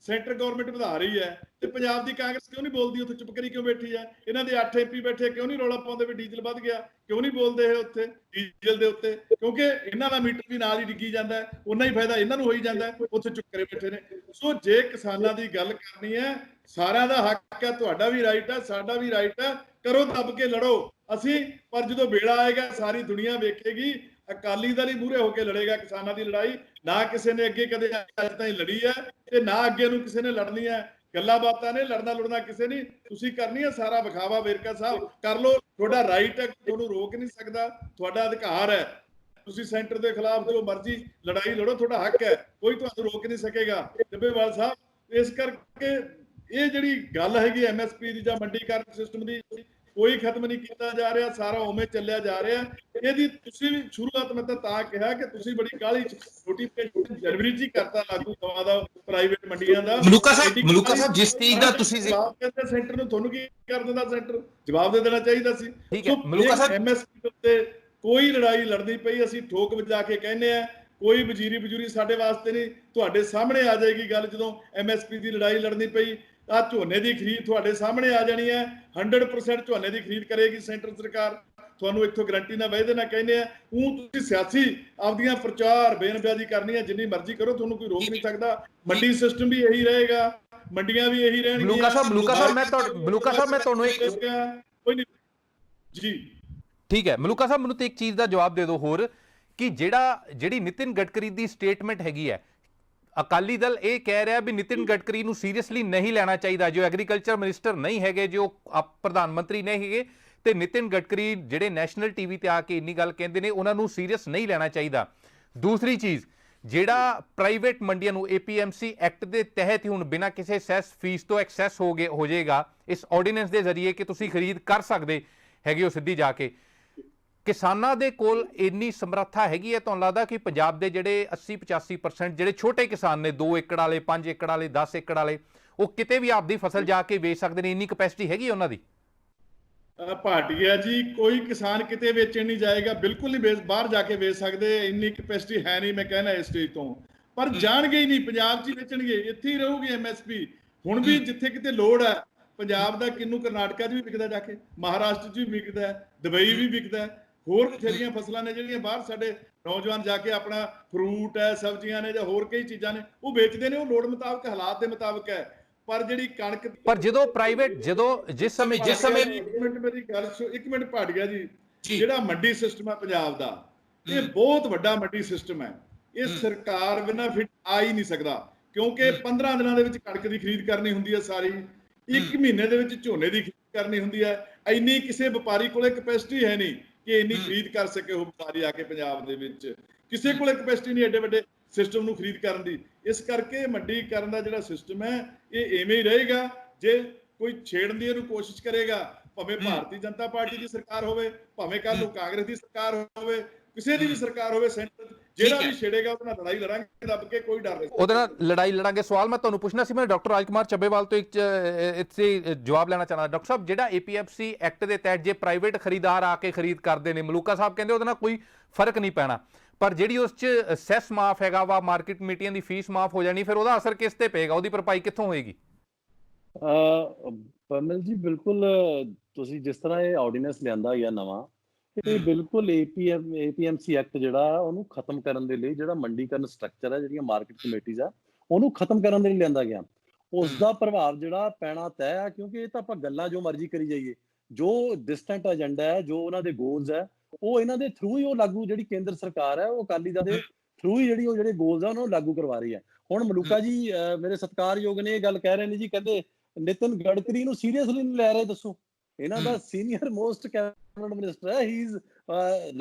ਸੈਂਟਰ ਗਵਰਨਮੈਂਟ ਵਧਾ ਰਹੀ ਹੈ, ਤੇ ਪੰਜਾਬ ਦੀ ਕਾਂਗਰਸ ਕਿਉਂ ਨਹੀਂ ਬੋਲਦੀ? ਉੱਥੇ ਚੁੱਪ ਕਰੀ ਕਿਉਂ ਬੈਠੀ ਹੈ? ਇਹਨਾਂ ਦੇ 8 MP ਬੈਠੇ, ਕਿਉਂ ਨਹੀਂ ਰੌਲਾ ਪਾਉਂਦੇ ਵੀ ਡੀਜ਼ਲ ਵੱਧ ਗਿਆ? ਕਿਉਂ ਨਹੀਂ ਬੋਲਦੇ ਇਹ ਉੱਥੇ ਡੀਜ਼ਲ ਦੇ ਉੱਤੇ? ਕਿਉਂਕਿ ਇਹਨਾਂ ਦਾ ਮੀਟਰ ਵੀ ਨਾਲ ਹੀ ਡਿੱਗੀ ਜਾਂਦਾ ਹੈ, ਉਨਾ ਹੀ ਫਾਇਦਾ ਇਹਨਾਂ ਨੂੰ ਹੋਈ ਜਾਂਦਾ ਹੈ, ਉੱਥੇ ਚੁੱਪ ਕਰੇ ਬੈਠੇ ਨੇ। ਸੋ ਜੇ ਕਿਸਾਨਾਂ ਦੀ ਗੱਲ ਕਰਨੀ ਹੈ, ਸਾਰਿਆਂ ਦਾ ਹੱਕ ਹੈ, ਤੁਹਾਡਾ ਵੀ ਰਾਈਟ ਹੈ, ਸਾਡਾ ਵੀ ਰਾਈਟ ਹੈ, ਕਰੋ ਦੱਬ ਕੇ ਲੜੋ ਅਸੀਂ। ਪਰ ਜਦੋਂ ਵੇਲਾ ਆਏਗਾ ਸਾਰੀ ਦੁਨੀਆ ਵੇਖੇਗੀ, ਅਕਾਲੀ ਦਲ ਹੀ ਮੂਹਰੇ ਹੋ ਕੇ ਲੜੇਗਾ ਕਿਸਾਨਾਂ ਦੀ ਲੜਾਈ। ਨਾ ਕਿਸੇ ਨੇ ਅੱਗੇ ਕਦੇ ਅੱਜ ਤਾਈਂ ਲੜੀ ਹੈ ਤੇ ਨਾ ਅੱਗੇ ਨੂੰ ਕਿਸੇ ਨੇ ਲੜਨੀ ਹੈ। ਗੱਲਾਂ ਬਾਤਾਂ ਨੇ, ਲੜਨਾ ਲੁੜਨਾ ਕਿਸੇ ਨਹੀਂ। ਤੁਸੀਂ ਕਰਨੀ ਹੈ ਸਾਰਾ ਵਿਖਾਵਾ, ਵੇਰਕਾ ਸਾਹਿਬ ਕਰ ਲਓ, ਤੁਹਾਡਾ ਰਾਈਟ ਹੈ, ਤੁਹਾਨੂੰ ਰੋਕ ਨਹੀਂ ਸਕਦਾ, ਤੁਹਾਡਾ ਅਧਿਕਾਰ ਹੈ। ਤੁਸੀਂ ਸੈਂਟਰ ਦੇ ਖਿਲਾਫ ਜੋ ਮਰਜ਼ੀ ਲੜਾਈ ਲੜੋ, ਤੁਹਾਡਾ ਹੱਕ ਹੈ, ਕੋਈ ਤੁਹਾਨੂੰ ਰੋਕ ਨਹੀਂ ਸਕੇਗਾ। ਡੱਬੇਵਾਲ ਸਾਹਿਬ, ਇਸ ਕਰਕੇ ਇਹ ਜਿਹੜੀ ਗੱਲ ਹੈਗੀ ਐਮਐਸਪੀ ਦੀ ਜਾਂ ਮੰਡੀਕਰਨ ਸਿਸਟਮ ਦੀ, ਕੋਈ ਖਤਮ ਨਹੀਂ ਕੀਤਾ ਜਾ ਰਿਹਾ, ਸਾਰਾ ਉਵੇਂ ਚੱਲਿਆ ਜਾ ਰਿਹਾ। ਇਹਦੀ ਤੁਸੀਂ ਵੀ ਸ਼ੁਰੂਆਤ ਮੈਂ ਤਾਂ ਕਿਹਾ ਕਿ ਤੁਸੀਂ ਬੜੀ ਕਾਹਲੀ ਨੋਟੀਫਿਕੇਸ਼ਨ ਜਨਵਰੀ 'ਚ ਹੀ ਕਰਤਾ ਲਾਗੂ ਦਵਾ ਦਾ ਪ੍ਰਾਈਵੇਟ ਮੰਡੀਆਂ ਦਾ। ਮਲੂਕਾ ਸਾਹਿਬ ਜਿਸ ਚੀਜ਼ ਦਾ ਤੁਸੀਂ ਜਵਾਬ ਦਿੰਦੇ ਸੈਂਟਰ ਨੂੰ, ਤੁਹਾਨੂੰ ਕੀ ਕਰ ਦਿੰਦਾ ਸੈਂਟਰ? ਜਵਾਬ ਦੇ ਦੇਣਾ ਚਾਹੀਦਾ ਸੀ। ਠੀਕ ਹੈ ਮਲੂਕਾ ਸਾਹਿਬ, ਐਮਐਸਪੀ ਉੱਤੇ ਕੋਈ ਲੜਾਈ ਲੜਨੀ ਪਈ, ਅਸੀਂ ਠੋਕ ਵਜਾ ਕੇ ਕਹਿੰਦੇ ਆ, ਕੋਈ ਵਜ਼ੀਰੀ ਬਜ਼ੂਰੀ ਸਾਡੇ ਵਾਸਤੇ ਨਹੀਂ। ਤੁਹਾਡੇ ਸਾਹਮਣੇ ਆ ਜਾਏਗੀ ਗੱਲ ਜਦੋਂ ਐਮਐਸਪੀ ਦੀ ਲੜਾਈ ਲੜਨੀ ਪਈ। ਆ ਝੋਨੇ ਦੀ ਖਰੀਦ ਤੁਹਾਡੇ ਸਾਹਮਣੇ ਆ ਜਾਣੀ ਹੈ। 100% ਝੋਨੇ ਦੀ ਖਰੀਦ ਕਰੇਗੀ ਸੈਂਟਰ ਸਰਕਾਰ, ਤੁਹਾਨੂੰ ਇੱਥੋਂ ਗਰੰਟੀ ਨਾਲ ਵਾਅਦੇ ਨਾਲ ਕਹਿੰਦੇ ਆ। ਉਹ ਤੁਸੀਂ ਸਿਆਸੀ ਆਪਦੀਆਂ ਪ੍ਰਚਾਰ ਬੇਨਬਿਆਜੀ ਕਰਨੀ ਹੈ, ਜਿੰਨੀ ਮਰਜ਼ੀ ਕਰੋ, ਤੁਹਾਨੂੰ ਕੋਈ ਰੋਕ ਨਹੀਂ ਸਕਦਾ। ਮੰਡੀ ਸਿਸਟਮ ਵੀ ਇਹੀ ਰਹੇਗਾ, ਮੰਡੀਆਂ ਵੀ ਇਹੀ ਰਹਿਣਗੀਆਂ। ਮਲੂਕਾ ਸਾਹਿਬ ਮੈਂ ਤੁਹਾਨੂੰ ਇੱਕ ਕੋਈ ਨਹੀਂ ਜੀ, ਠੀਕ ਹੈ ਮਲੂਕਾ ਸਾਹਿਬ, ਮੈਨੂੰ ਤੇ ਇੱਕ ਚੀਜ਼ ਦਾ ਜਵਾਬ ਦੇ ਦਿਓ ਹੋਰ, ਕਿ ਜਿਹੜੀ ਨਿਤਿਨ ਗਡਕਰੀ ਦੀ ਸਟੇਟਮੈਂਟ ਹੈਗੀ ਹੈ, ਅਕਾਲੀ ਦਲ ਇਹ ਕਹਿ ਰਿਹਾ ਵੀ ਨਿਤਿਨ ਗਡਕਰੀ ਨੂੰ ਸੀਰੀਅਸਲੀ ਨਹੀਂ ਲੈਣਾ ਚਾਹੀਦਾ, ਜੋ ਐਗਰੀਕਲਚਰ ਮਿਨਿਸਟਰ ਨਹੀਂ ਹੈਗੇ, ਜੋ ਪ੍ਰਧਾਨ ਮੰਤਰੀ ਨਹੀਂ ਹੈਗੇ, ਤੇ ਨਿਤਿਨ ਗਡਕਰੀ ਜਿਹੜੇ ਨੈਸ਼ਨਲ ਟੀਵੀ ਤੇ ਆ ਕੇ ਇੰਨੀ ਗੱਲ ਕਹਿੰਦੇ ਨੇ, ਉਹਨਾਂ ਨੂੰ ਸੀਰੀਅਸ ਨਹੀਂ ਲੈਣਾ ਚਾਹੀਦਾ। ਦੂਸਰੀ ਚੀਜ਼, ਜਿਹੜਾ ਪ੍ਰਾਈਵੇਟ ਮੰਡੀਆਂ ਨੂੰ APMC ਐਕਟ ਦੇ ਤਹਿਤ ਹੀ ਹੁਣ ਬਿਨਾਂ ਕਿਸੇ ਸੈਸ ਫੀਸ ਤੋਂ ਐਕਸੈਸ ਹੋ ਜਾਏਗਾ ਇਸ ਆਰਡੀਨੈਂਸ ਦੇ ਜ਼ਰੀਏ ਕਿ ਤੁਸੀਂ ਖਰੀਦ ਕਰ ਸਕਦੇ ਹੈਗੇ ਹੋ ਸਿੱਧੀ ਜਾ ਕੇ। ਕਿਸਾਨਾਂ ਦੇ ਕੋਲ ਇੰਨੀ ਸਮਰੱਥਾ ਹੈਗੀ ਹੈ ਤੁਹਾਨੂੰ ਲੱਗਦਾ ਕਿ ਪੰਜਾਬ ਦੇ ਜਿਹੜੇ 80-85% ਜਿਹੜੇ ਛੋਟੇ ਕਿਸਾਨ ਨੇ 2 ਏਕੜ ਵਾਲੇ 5 ਏਕੜ ਵਾਲੇ 10 ਏਕੜ ਵਾਲੇ ਉਹ ਕਿਤੇ ਵੀ ਆਪਦੀ ਫਸਲ ਜਾ ਕੇ ਵੇਚ ਸਕਦੇ ਨੇ, ਇੰਨੀ ਕਪੈਸਿਟੀ ਹੈਗੀ ਉਹਨਾਂ ਦੀ? ਭਾਟੀਆ ਜੀ, ਕੋਈ ਕਿਸਾਨ ਕਿਤੇ ਵੇਚਣ ਨਹੀਂ ਜਾਏਗਾ, ਬਿਲਕੁਲ ਨਹੀਂ ਬਾਹਰ ਜਾ ਕੇ ਵੇਚ ਸਕਦੇ, ਇੰਨੀ ਕਪੈਸਿਟੀ ਹੈ ਨਹੀਂ, ਮੈਂ ਕਹਿਣਾ ਇਸ ਸਟੇਜ ਤੋਂ। ਪਰ ਜਾਣਗੇ ਹੀ ਨਹੀਂ, ਪੰਜਾਬ 'ਚ ਹੀ ਵੇਚਣਗੇ, ਇੱਥੇ ਹੀ ਰਹੂਗੀ MSP। ਹੁਣ ਵੀ ਜਿੱਥੇ ਕਿਤੇ ਲੋੜ ਹੈ, ਪੰਜਾਬ ਦਾ ਕਿੰਨੂ ਕਰਨਾਟਕਾ 'ਚ ਵੀ ਵਿਕਦਾ, ਜਾ ਕੇ ਮਹਾਰਾਸ਼ਟਰ 'ਚ ਵੀ ਵਿਕਦਾ, ਦੁਬਈ ਵੀ ਵਿਕਦਾ, ਹੋਰ ਬਥੇਰੀਆਂ ਫਸਲਾਂ ਨੇ ਜਿਹੜੀਆਂ ਬਾਹਰ ਸਾਡੇ ਨੌਜਵਾਨ ਜਾ ਕੇ ਆਪਣਾ ਫਰੂਟ ਹੈ, ਸਬਜ਼ੀਆਂ ਨੇ ਜਾਂ ਹੋਰ ਕਈ ਚੀਜ਼ਾਂ ਨੇ ਉਹ ਵੇਚਦੇ ਨੇ, ਉਹ ਲੋੜ ਮੁਤਾਬਕ ਹਾਲਾਤ ਦੇ ਮੁਤਾਬਕ ਹੈ। ਪਰ ਜਿਹੜੀ ਕਣਕ, ਪਰ ਜਦੋਂ ਪ੍ਰਾਈਵੇਟ ਜਿਸ ਸਮੇਂ ਇੱਕ ਮਿੰਟ ਭੱਟ ਗਿਆ ਜੀ, ਜਿਹੜਾ ਮੰਡੀ ਸਿਸਟਮ ਹੈ ਪੰਜਾਬ ਦਾ, ਇਹ ਬਹੁਤ ਵੱਡਾ ਮੰਡੀ ਸਿਸਟਮ ਹੈ। ਇਹ ਸਰਕਾਰ ਬਿਨਾਂ ਫਿੱਟ ਆ ਹੀ ਨਹੀਂ ਸਕਦਾ, ਕਿਉਂਕਿ 15 ਦਿਨਾਂ ਦੇ ਵਿੱਚ ਕਣਕ ਦੀ ਖਰੀਦ ਕਰਨੀ ਹੁੰਦੀ ਹੈ ਸਾਰੀ, 1 ਮਹੀਨੇ ਦੇ ਵਿੱਚ ਝੋਨੇ ਦੀ ਖਰੀਦ ਕਰਨੀ ਹੁੰਦੀ ਹੈ। ਇੰਨੀ ਕਿਸੇ ਵਪਾਰੀ ਕੋਲੇ ਕਪੈਸਿਟੀ ਹੈ ਨਹੀਂ ਕਿ ਇੰਨੀ ਖਰੀਦ ਕਰ ਸਕੇ ਉਹ ਵਪਾਰੀ ਆ ਕੇ ਪੰਜਾਬ ਦੇ ਵਿੱਚ, ਕਿਸੇ ਕੋਲੇ ਕਪੈਸਿਟੀ ਨਹੀਂ ਐਡੇ ਵੱਡੇ ਸਿਸਟਮ ਨੂੰ ਖਰੀਦ ਕਰਨ ਦੀ। ਇਸ ਕਰਕੇ ਮੰਡੀਕਰਨ ਦਾ ਜਿਹੜਾ ਸਿਸਟਮ ਹੈ ਇਹ ਐਵੇਂ ਹੀ ਰਹੇਗਾ। ਜੇ ਕੋਈ ਛੇੜਨ ਦੀ ਇਹਨੂੰ ਕੋਸ਼ਿਸ਼ ਕਰੇਗਾ, ਭਾਵੇਂ ਭਾਰਤੀ ਜਨਤਾ ਪਾਰਟੀ ਦੀ ਸਰਕਾਰ ਹੋਵੇ, ਭਾਵੇਂ ਕੱਲ ਨੂੰ ਕਾਂਗਰਸ ਦੀ ਸਰਕਾਰ ਹੋਵੇ, ਕਿਸੇ ਦੀ ਵੀ ਸਰਕਾਰ ਹੋਵੇ, ਸੈਂਟਰ ਜਿਹੜਾ ਵੀ ਛੇੜੇਗਾ ਉਹਦੇ ਨਾਲ ਲੜਾਈ ਲੜਾਂਗੇ, ਦੱਬ ਕੇ, ਕੋਈ ਡਰ ਨਹੀਂ, ਉਹਦੇ ਨਾਲ ਲੜਾਈ ਲੜਾਂਗੇ। ਸਵਾਲ ਮੈਂ ਤੁਹਾਨੂੰ ਪੁੱਛਣਾ ਸੀ, ਮੈਂ ਡਾਕਟਰ ਰਾਜਕੁਮਾਰ ਚੱਬੇਵਾਲ ਤੋਂ ਇੱਥੇ ਜਵਾਬ ਲੈਣਾ ਚਾਹੁੰਦਾ। ਡਾਕਟਰ ਸਾਹਿਬ, ਜਿਹੜਾ APMC ਐਕਟ ਦੇ ਤਹਿਤ ਜੇ ਪ੍ਰਾਈਵੇਟ ਖਰੀਦਦਾਰ ਆ ਕੇ ਖਰੀਦ ਕਰਦੇ ਨੇ, ਮਲੂਕਾ ਸਾਹਿਬ ਕਹਿੰਦੇ ਉਹਦੇ ਨਾਲ ਕੋਈ ਫਰਕ ਨਹੀਂ ਪੈਣਾ, ਪਰ ਜਿਹੜੀ ਉਸ 'ਚ ਸੈਸ ਮਾਫ ਹੈਗਾ ਵਾ, ਮਾਰਕੀਟ ਕਮੇਟੀਆਂ ਦੀ ਫੀਸ ਮਾਫ ਹੋ ਜਾਣੀ, ਫਿਰ ਉਹਦਾ ਅਸਰ ਕਿਸ ਤੇ ਪਏਗਾ, ਉਹਦੀ ਭਰਪਾਈ ਕਿੱਥੋਂ ਹੋਏਗੀ? ਪਰਮਲ ਜੀ, ਬਿਲਕੁਲ ਤੁਸੀਂ ਜਿਸ ਤਰ੍ਹਾਂ ਇਹ ਆਰਡੀਨੈਂਸ ਲਿਆਂਦਾ ਗਿਆ ਨਵਾਂ, ਇਹ ਬਿਲਕੁਲ APMC ਐਕਟ ਜਿਹੜਾ ਉਹਨੂੰ ਖਤਮ ਕਰਨ ਦੇ ਲਈ, ਜਿਹੜਾ ਮੰਡੀਕਰਨ ਸਟਰਕਚਰ ਹੈ, ਜਿਹੜੀਆਂ ਮਾਰਕੀਟ ਕਮੇਟੀਆਂ ਆ, ਉਹਨੂੰ ਖਤਮ ਕਰਨ ਦੇ ਲਈ ਲਿਆਂਦਾ ਗਿਆ। ਉਸ ਦਾ ਪ੍ਰਭਾਵ ਜਿਹੜਾ ਪੈਣਾ ਤੈਅ ਹੈ, ਕਿਉਂਕਿ ਇਹ ਤਾਂ ਆਪਾਂ ਗੱਲਾਂ ਜੋ ਮਰਜ਼ੀ ਕਰੀ ਜਾਈਏ, ਜੋ ਡਿਸਟੈਂਟ ਏਜੰਡਾ ਹੈ, ਜੋ ਉਹਨਾਂ ਦੇ ਗੋਲਸ ਹੈ, ਉਹ ਇਹਨਾਂ ਦੇ ਥਰੂ ਹੀ ਉਹ ਲਾਗੂ, ਜਿਹੜੀ ਕੇਂਦਰ ਸਰਕਾਰ ਹੈ ਉਹ ਅਕਾਲੀ ਦਲ ਦੇ ਥਰੂ ਹੀ ਜਿਹੜੀ ਉਹ ਜਿਹੜੇ ਗੋਲਸ ਆ ਉਹਨਾਂ ਨੂੰ ਲਾਗੂ ਕਰਵਾ ਰਹੀ ਹੈ। ਹੁਣ ਮਲੂਕਾ ਜੀ ਮੇਰੇ ਸਤਿਕਾਰਯੋਗ ਨੇ ਇਹ ਗੱਲ ਕਹਿ ਰਹੇ ਨੇ ਜੀ, ਕਹਿੰਦੇ ਨਿਤਿਨ ਗਡਕਰੀ ਨੂੰ ਸੀਰੀਅਸਲੀ ਨਹੀਂ ਲੈ ਰਹੇ। ਦੱਸੋ, ਇਹਨਾਂ ਦਾ ਸੀਨੀਅਰ ਮੋਸਟ ਕੈਬਨਿਟ ਮਿਨਿਸਟਰ ਹੈ, ਹੀ is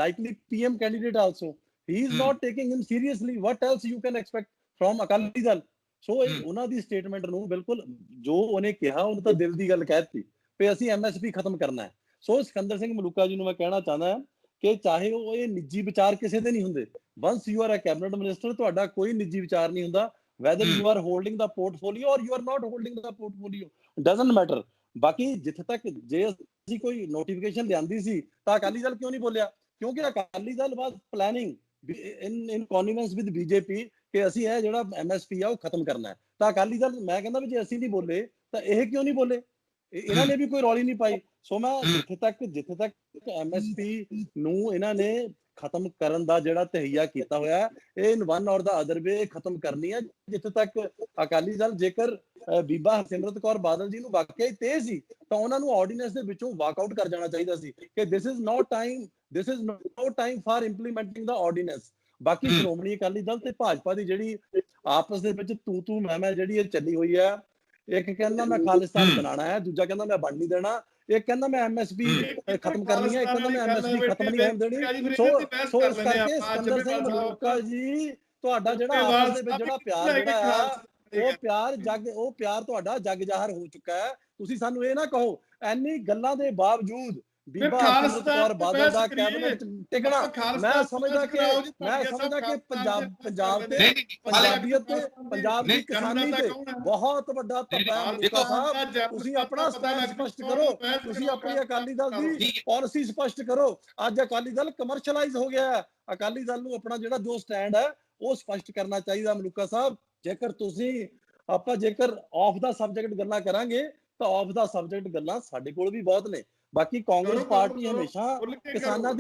likely PM candidate also, he is not taking him seriously, what else you can expect from Akali Dal? So ਉਹਨਾਂ ਦੀ ਸਟੇਟਮੈਂਟ ਨੂੰ ਬਿਲਕੁਲ ਜੋ ਉਹਨੇ ਕਿਹਾ, ਉਹਨੇ ਤਾਂ ਦਿਲ ਦੀ ਗੱਲ ਕਹਿ ਦਿੱਤੀ ਵੀ ਅਸੀਂ MSP ਖਤਮ ਕਰਨਾ ਹੈ। ਸੋ ਸਿਕੰਦਰ ਸਿੰਘ ਮਲੂਕਾ ਜੀ ਨੂੰ ਮੈਂ ਕਹਿਣਾ ਚਾਹੁੰਦਾ ਕਿ ਚਾਹੇ ਉਹ ਇਹ ਨਿੱਜੀ ਵਿਚਾਰ ਕਿਸੇ ਦੇ ਨਹੀਂ ਹੁੰਦੇ, once you are a cabinet minister, ਤੁਹਾਡਾ ਕੋਈ ਨਿੱਜੀ ਵਿਚਾਰ ਨਹੀਂ ਹੁੰਦਾ, whether you are holding the portfolio or you are not holding the portfolio, doesn't matter। ਬਾਕੀ ਜਿੱਥੇ ਤੱਕ ਜੇ ਅਸੀਂ ਕੋਈ ਨੋਟੀਫਿਕੇਸ਼ਨ ਲਿਆਂਦੀ ਸੀ ਤਾਂ ਅਕਾਲੀ ਦਲ ਕਿਉਂ ਨਹੀਂ ਬੋਲਿਆ? ਕਿਉਂਕਿ ਅਕਾਲੀ ਦਲ ਵਾਸ planning in convenience with BJP ਕਿ ਅਸੀਂ ਇਹ ਜਿਹੜਾ MSP ਆ ਉਹ ਖਤਮ ਕਰਨਾ ਹੈ। ਤਾਂ ਅਕਾਲੀ ਦਲ, ਮੈਂ ਕਹਿੰਦਾ ਵੀ ਜੇ ਅਸੀਂ ਨਹੀਂ ਬੋਲੇ ਤਾਂ ਇਹ ਕਿਉਂ ਨਹੀਂ ਬੋਲੇ? ਇਹਨਾਂ ਨੇ ਵੀ ਕੋਈ ਰੌਲੀ ਨਹੀਂ ਪਾਈ। ਸੋ ਮੈਂ ਜਿੱਥੇ ਤੱਕ MSP ਨੂੰ ਇਹਨਾਂ ਨੇ ਖਤਮ ਕਰਨ ਦਾ ਜਿਹੜਾ ਤਹਈਆ ਕੀਤਾ ਹੋਇਆ, ਇਹ ਇਨ ਵਨ ਔਰ ਦਾ ਅਦਰ ਵੇ ਖਤਮ ਕਰਨੀ ਹੈ। ਜਿੱਥੇ ਤੱਕ ਅਕਾਲੀ ਦਲ, ਜੇਕਰ ਬੀਬਾ ਹਰਸਿਮਰਤ ਕੌਰ ਬਾਦਲ ਜੀ ਨੂੰ ਵਾਕਿਆ ਹੀ ਤੇਜ਼ ਸੀ ਤਾਂ ਉਹਨਾਂ ਨੂੰ ਆਰਡੀਨੈਂਸ ਦੇ ਵਿੱਚੋਂ ਵਾਕਆਊਟ ਕਰ ਜਾਣਾ ਚਾਹੀਦਾ ਸੀ ਕਿ this is no time for implementing ਦਾ ਆਰਡੀਨੈਂਸ। ਬਾਕੀ ਸ਼੍ਰੋਮਣੀ ਅਕਾਲੀ ਦਲ ਤੇ ਭਾਜਪਾ ਦੀ ਜਿਹੜੀ ਆਪਸ ਦੇ ਵਿੱਚ ਤੂੰ ਮੈਂ ਜਿਹੜੀ ਇਹ ਚੱਲੀ ਹੋਈ ਹੈ, ਇੱਕ ਕਹਿੰਦਾ ਮੈਂ ਖਾਲਿਸਤਾਨ ਬਣਾਉਣਾ ਹੈ, ਦੂਜਾ ਕਹਿੰਦਾ ਮੈਂ ਬਣ ਨਹੀਂ ਦੇਣਾ, ਇੱਕ ਕਹਿੰਦਾ ਮੈਂ MSP ਖਤਮ ਕਰਨੀ ਹੈ, ਇੱਕ ਕਹਿੰਦਾ ਮੈਂ MSP ਖਤਮ ਨਹੀਂ ਹੋਣ ਦੇਣੀ। ਸੋ ਇਸ ਕਰਕੇ ਸਿਕੰਦਰ ਸਿੰਘ ਮਲੂਕਾ ਜੀ, ਤੁਹਾਡਾ ਜਿਹੜਾ ਆਪਸ ਦੇ ਵਿੱਚ ਜਿਹੜਾ ਪਿਆਰ ਜਿਹੜਾ ਆ, ਉਹ ਪਿਆਰ ਤੁਹਾਡਾ ਜਗ ਜ਼ਾਹਰ ਹੋ ਚੁੱਕਾ ਹੈ। ਤੁਸੀਂ ਸਾਨੂੰ ਇਹ ਨਾ ਕਹੋ ਐਨੀ ਗੱਲਾਂ ਦੇ ਬਾਵਜੂਦ ਬੀਬਾ ਹਰਸਿਮਰਤ ਕੌਰ ਬਾਦਲ ਦਾ ਕੈਬਨਿਟ ਟਿਕਣਾ, ਮੈਂ ਸਮਝਦਾ ਕਿ ਪੰਜਾਬ ਤੇ ਪੰਜਾਬੀਅਤ ਤੇ ਪੰਜਾਬ ਦੀ ਕਿਸਾਨੀ ਤੇ ਬਹੁਤ ਵੱਡਾ ਧੱਬਾ ਹੈ। ਮਲੂਕਾ ਸਾਹਿਬ, ਤੁਸੀਂ ਆਪਣਾ ਸਟੈਂਡ ਸਪਸ਼ਟ ਕਰੋ, ਤੁਸੀਂ ਆਪਣੀ ਅਕਾਲੀ ਦਲ ਦੀ ਪਾਲਿਸੀ ਸਪਸ਼ਟ ਕਰੋ। ਅੱਜ ਅਕਾਲੀ ਦਲ ਕਮਰਸ਼ਲਾਈਜ਼ ਹੋ ਗਿਆ ਹੈ। ਅਕਾਲੀ ਦਲ ਨੂੰ ਆਪਣਾ ਜਿਹੜਾ ਜੋ ਸਟੈਂਡ ਹੈ ਉਹ ਸਪਸ਼ਟ ਕਰਨਾ ਚਾਹੀਦਾ। ਮਲੂਕਾ ਸਾਹਿਬ, ਜੇਕਰ ਆਫ ਦਾ ਸਬਜੈਕਟ ਗੱਲਾਂ ਕਰਾਂਗੇ ਤਾਂ ਆਫ ਦਾ ਸਬਜੈਕਟ ਗੱਲਾਂ ਸਾਡੇ ਕੋਲ ਵੀ ਬਹੁਤ ਨੇ। ਬਾਕੀ ਕਾਂਗਰਸ ਪਾਰਟੀ ਹਮੇਸ਼ਾ ਕਿਸਾਨਾਂ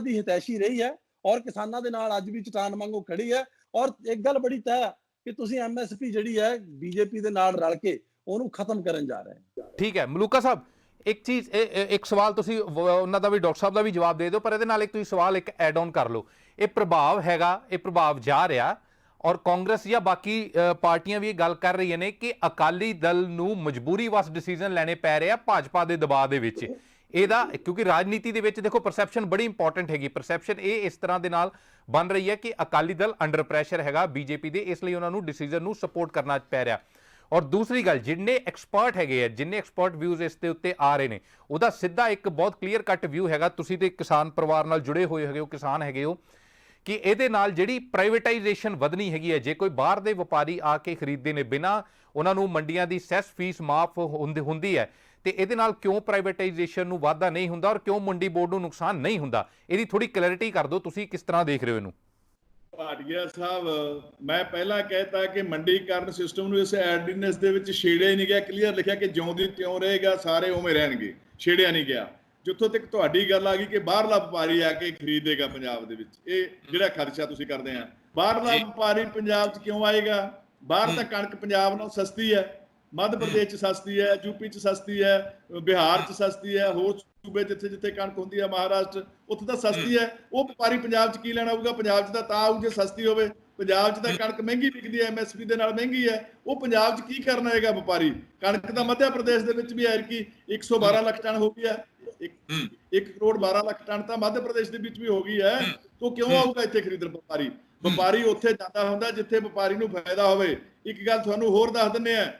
ਦੀ ਹਿਤੈਸ਼ੀ ਰਹੀ ਹੈ ਔਰ ਕਿਸਾਨਾਂ ਦੇ ਨਾਲ ਅੱਜ ਵੀ ਚਟਾਨ ਵਾਂਗੂ ਖੜੀ ਹੈ। ਔਰ ਇੱਕ ਗੱਲ ਬੜੀ ਤੈਅ ਕਿ ਤੁਸੀਂ MSP ਜਿਹੜੀ ਹੈ BJP ਦੇ ਨਾਲ ਰਲ ਕੇ ਉਹਨੂੰ ਖਤਮ ਕਰਨ ਜਾ ਰਹੇ ਹੋ। ਠੀਕ ਹੈ ਮਲੂਕਾ ਸਾਹਿਬ, ਇੱਕ ਸਵਾਲ ਤੁਸੀਂ ਉਹਨਾਂ ਦਾ ਵੀ, ਡਾਕਟਰ ਸਾਹਿਬ ਦਾ ਵੀ ਜਵਾਬ ਦੇ ਦਿਓ, ਪਰ ਇਹਦੇ ਨਾਲ ਇੱਕ ਤੁਸੀਂ ਸਵਾਲ ਇੱਕ ਐਡ ਆਨ ਕਰ ਲਓ। ਇਹ ਪ੍ਰਭਾਵ ਹੈਗਾ, ਇਹ ਪ੍ਰਭਾਵ ਜਾ ਰਿਹਾ ਔਰ ਕਾਂਗਰਸ ਜਾਂ ਬਾਕੀ ਪਾਰਟੀਆਂ ਵੀ ਇਹ ਗੱਲ ਕਰ ਰਹੀਆਂ ਨੇ ਕਿ ਅਕਾਲੀ ਦਲ ਨੂੰ ਮਜਬੂਰੀ ਵਸ ਡਿਸੀਜਨ ਲੈਣੇ ਪੈ ਰਹੇ ਆ ਭਾਜਪਾ ਦੇ ਦਬਾਅ ਦੇ ਵਿੱਚ। ਇਹਦਾ ਕਿਉਂਕਿ ਰਾਜਨੀਤੀ ਦੇ ਵਿੱਚ ਦੇਖੋ ਪਰਸੈਪਸ਼ਨ ਬੜੀ ਇੰਪੋਰਟੈਂਟ ਹੈਗੀ। ਪਰਸੈਪਸ਼ਨ ਇਹ ਇਸ ਤਰ੍ਹਾਂ ਦੇ ਨਾਲ ਬਣ ਰਹੀ ਹੈ ਕਿ ਅਕਾਲੀ ਦਲ ਅੰਡਰ ਪ੍ਰੈਸ਼ਰ ਹੈਗਾ ਬੀਜੇਪੀ ਦੇ, ਇਸ ਲਈ ਉਹਨਾਂ ਨੂੰ ਡਿਸੀਜਨ ਨੂੰ ਸਪੋਰਟ ਕਰਨਾ ਪੈ ਰਿਹਾ। ਔਰ ਦੂਸਰੀ ਗੱਲ, ਜਿੰਨੇ ਐਕਸਪਰਟ ਹੈਗੇ ਆ, ਜਿੰਨੇ ਐਕਸਪਰਟ ਵਿਊਜ਼ ਇਸ ਦੇ ਉੱਤੇ ਆ ਰਹੇ ਨੇ, ਉਹਦਾ ਸਿੱਧਾ ਇੱਕ ਬਹੁਤ ਕਲੀਅਰ ਕੱਟ ਵਿਊ ਹੈਗਾ। ਤੁਸੀਂ ਤੇ ਕਿਸਾਨ ਪਰਿਵਾਰ ਨਾਲ ਜੁੜੇ ਹੋਏ ਹੈਗੇ ਹੋ, ਕਿਸਾਨ ਹੈਗੇ ਹੋ, ਕਿ ਇਹਦੇ ਨਾਲ ਜਿਹੜੀ ਪ੍ਰਾਈਵੇਟਾਈਜੇਸ਼ਨ ਵਧਣੀ ਹੈਗੀ ਹੈ। ਜੇ ਕੋਈ ਬਾਹਰ ਦੇ ਵਪਾਰੀ ਆ ਕੇ ਖਰੀਦਦੇ ਨੇ, ਬਿਨਾਂ ਉਹਨਾਂ ਨੂੰ ਮੰਡੀਆਂ ਦੀ ਸੈਸ ਫੀਸ ਮਾਫ ਹੁੰਦੀ ਹੈ, ਤੇ ਇਹਦੇ ਨਾਲ ਕਿਉਂ ਪ੍ਰਾਈਵੇਟਾਈਜੇਸ਼ਨ ਨੂੰ ਵਾਧਾ ਨਹੀਂ ਹੁੰਦਾ ਔਰ ਕਿਉਂ ਮੰਡੀ ਬੋਰਡ ਨੂੰ ਨੁਕਸਾਨ ਨਹੀਂ ਹੁੰਦਾ? ਇਹਦੀ ਥੋੜੀ ਕਲੈਰਿਟੀ ਕਰ ਦਿਓ, ਤੁਸੀਂ ਕਿਸ ਤਰ੍ਹਾਂ ਦੇਖ ਰਹੇ ਹੋ ਇਹਨੂੰ? ਭਾਟੀਆ ਸਾਹਿਬ, ਮੈਂ ਪਹਿਲਾਂ ਕਹਿਤਾ ਕਿ ਮੰਡੀਕਰਨ ਸਿਸਟਮ ਨੂੰ ਇਸ ਆਰਡੀਨੈਂਸ ਦੇ ਵਿੱਚ ਛੇੜਿਆ ਹੀ ਨਹੀਂ ਗਿਆ। ਕਲੀਅਰ ਲਿਖਿਆ ਕਿ ਜਿਉਂ ਦੀ ਤਿਉਂ ਰਹੇਗਾ, ਸਾਰੇ ਉਵੇਂ ਰਹਿਣਗੇ, ਛੇੜਿਆ ਨਹੀਂ ਗਿਆ। ਜਿੱਥੋਂ ਤੱਕ ਤੁਹਾਡੀ ਗੱਲ ਆ ਗਈ ਕਿ ਬਾਹਰਲਾ ਵਪਾਰੀ ਆ ਕੇ ਖਰੀਦੇਗਾ ਪੰਜਾਬ ਦੇ ਵਿੱਚ, ਇਹ ਜਿਹੜਾ ਖਰਚਾ ਤੁਸੀਂ ਕਰਦੇ ਆ, ਬਾਹਰਲਾ ਵਪਾਰੀ ਪੰਜਾਬ 'ਚ ਕਿਉਂ ਆਏਗਾ? ਬਾਹਰ ਤਾਂ ਕਣਕ ਪੰਜਾਬ ਨਾਲੋਂ ਸਸਤੀ ਹੈ, ਮੱਧ ਪ੍ਰਦੇਸ਼ 'ਚ ਸਸਤੀ ਹੈ, ਯੂਪੀ 'ਚ ਸਸਤੀ ਹੈ, ਬਿਹਾਰ 'ਚ ਸਸਤੀ ਹੈ, ਹੋਰ ਸੂਬੇ ਜਿੱਥੇ ਜਿੱਥੇ ਕਣਕ ਹੁੰਦੀ ਹੈ, ਮਹਾਰਾਸ਼ਟਰ, ਉੱਥੇ ਤਾਂ ਸਸਤੀ ਹੈ। ਉਹ ਵਪਾਰੀ ਪੰਜਾਬ 'ਚ ਕੀ ਲੈਣ ਆਊਗਾ? ਪੰਜਾਬ 'ਚ ਤਾਂ ਆਊ ਜੇ ਸਸਤੀ ਹੋਵੇ। ਪੰਜਾਬ 'ਚ ਤਾਂ ਕਣਕ ਮਹਿੰਗੀ ਵਿਕਦੀ ਹੈ, MSP ਦੇ ਨਾਲ ਮਹਿੰਗੀ ਹੈ। ਉਹ ਪੰਜਾਬ 'ਚ ਕੀ ਕਰਨ ਆਏਗਾ ਵਪਾਰੀ? ਕਣਕ ਤਾਂ ਮੱਧ ਪ੍ਰਦੇਸ਼ ਦੇ ਵਿੱਚ ਵੀ ਐਰਕੀ 112 ਲੱਖ ਟਨ ਹੋ ਗਈ ਹੈ, 1 ਕਰੋੜ 12 ਲੱਖ ਟਨ ਤਾਂ ਮੱਧ ਪ੍ਰਦੇਸ਼ ਦੇ ਵਿੱਚ ਵੀ ਹੋ ਗਈ ਹੈ। ਤਾਂ ਕਿਉਂ ਆਊਗਾ ਇੱਥੇ ਖਰੀਦਣ ਵਪਾਰੀ? ਵਪਾਰੀ ਉੱਥੇ ਜਾਂਦਾ ਹੁੰਦਾ ਜਿੱਥੇ ਵਪਾਰੀ ਨੂੰ ਫਾਇਦਾ ਹੋਵੇ। ਇੱਕ ਗੱਲ ਤੁਹਾਨੂੰ ਹੋਰ ਦੱਸ ਦਿੰਦੇ ਆ,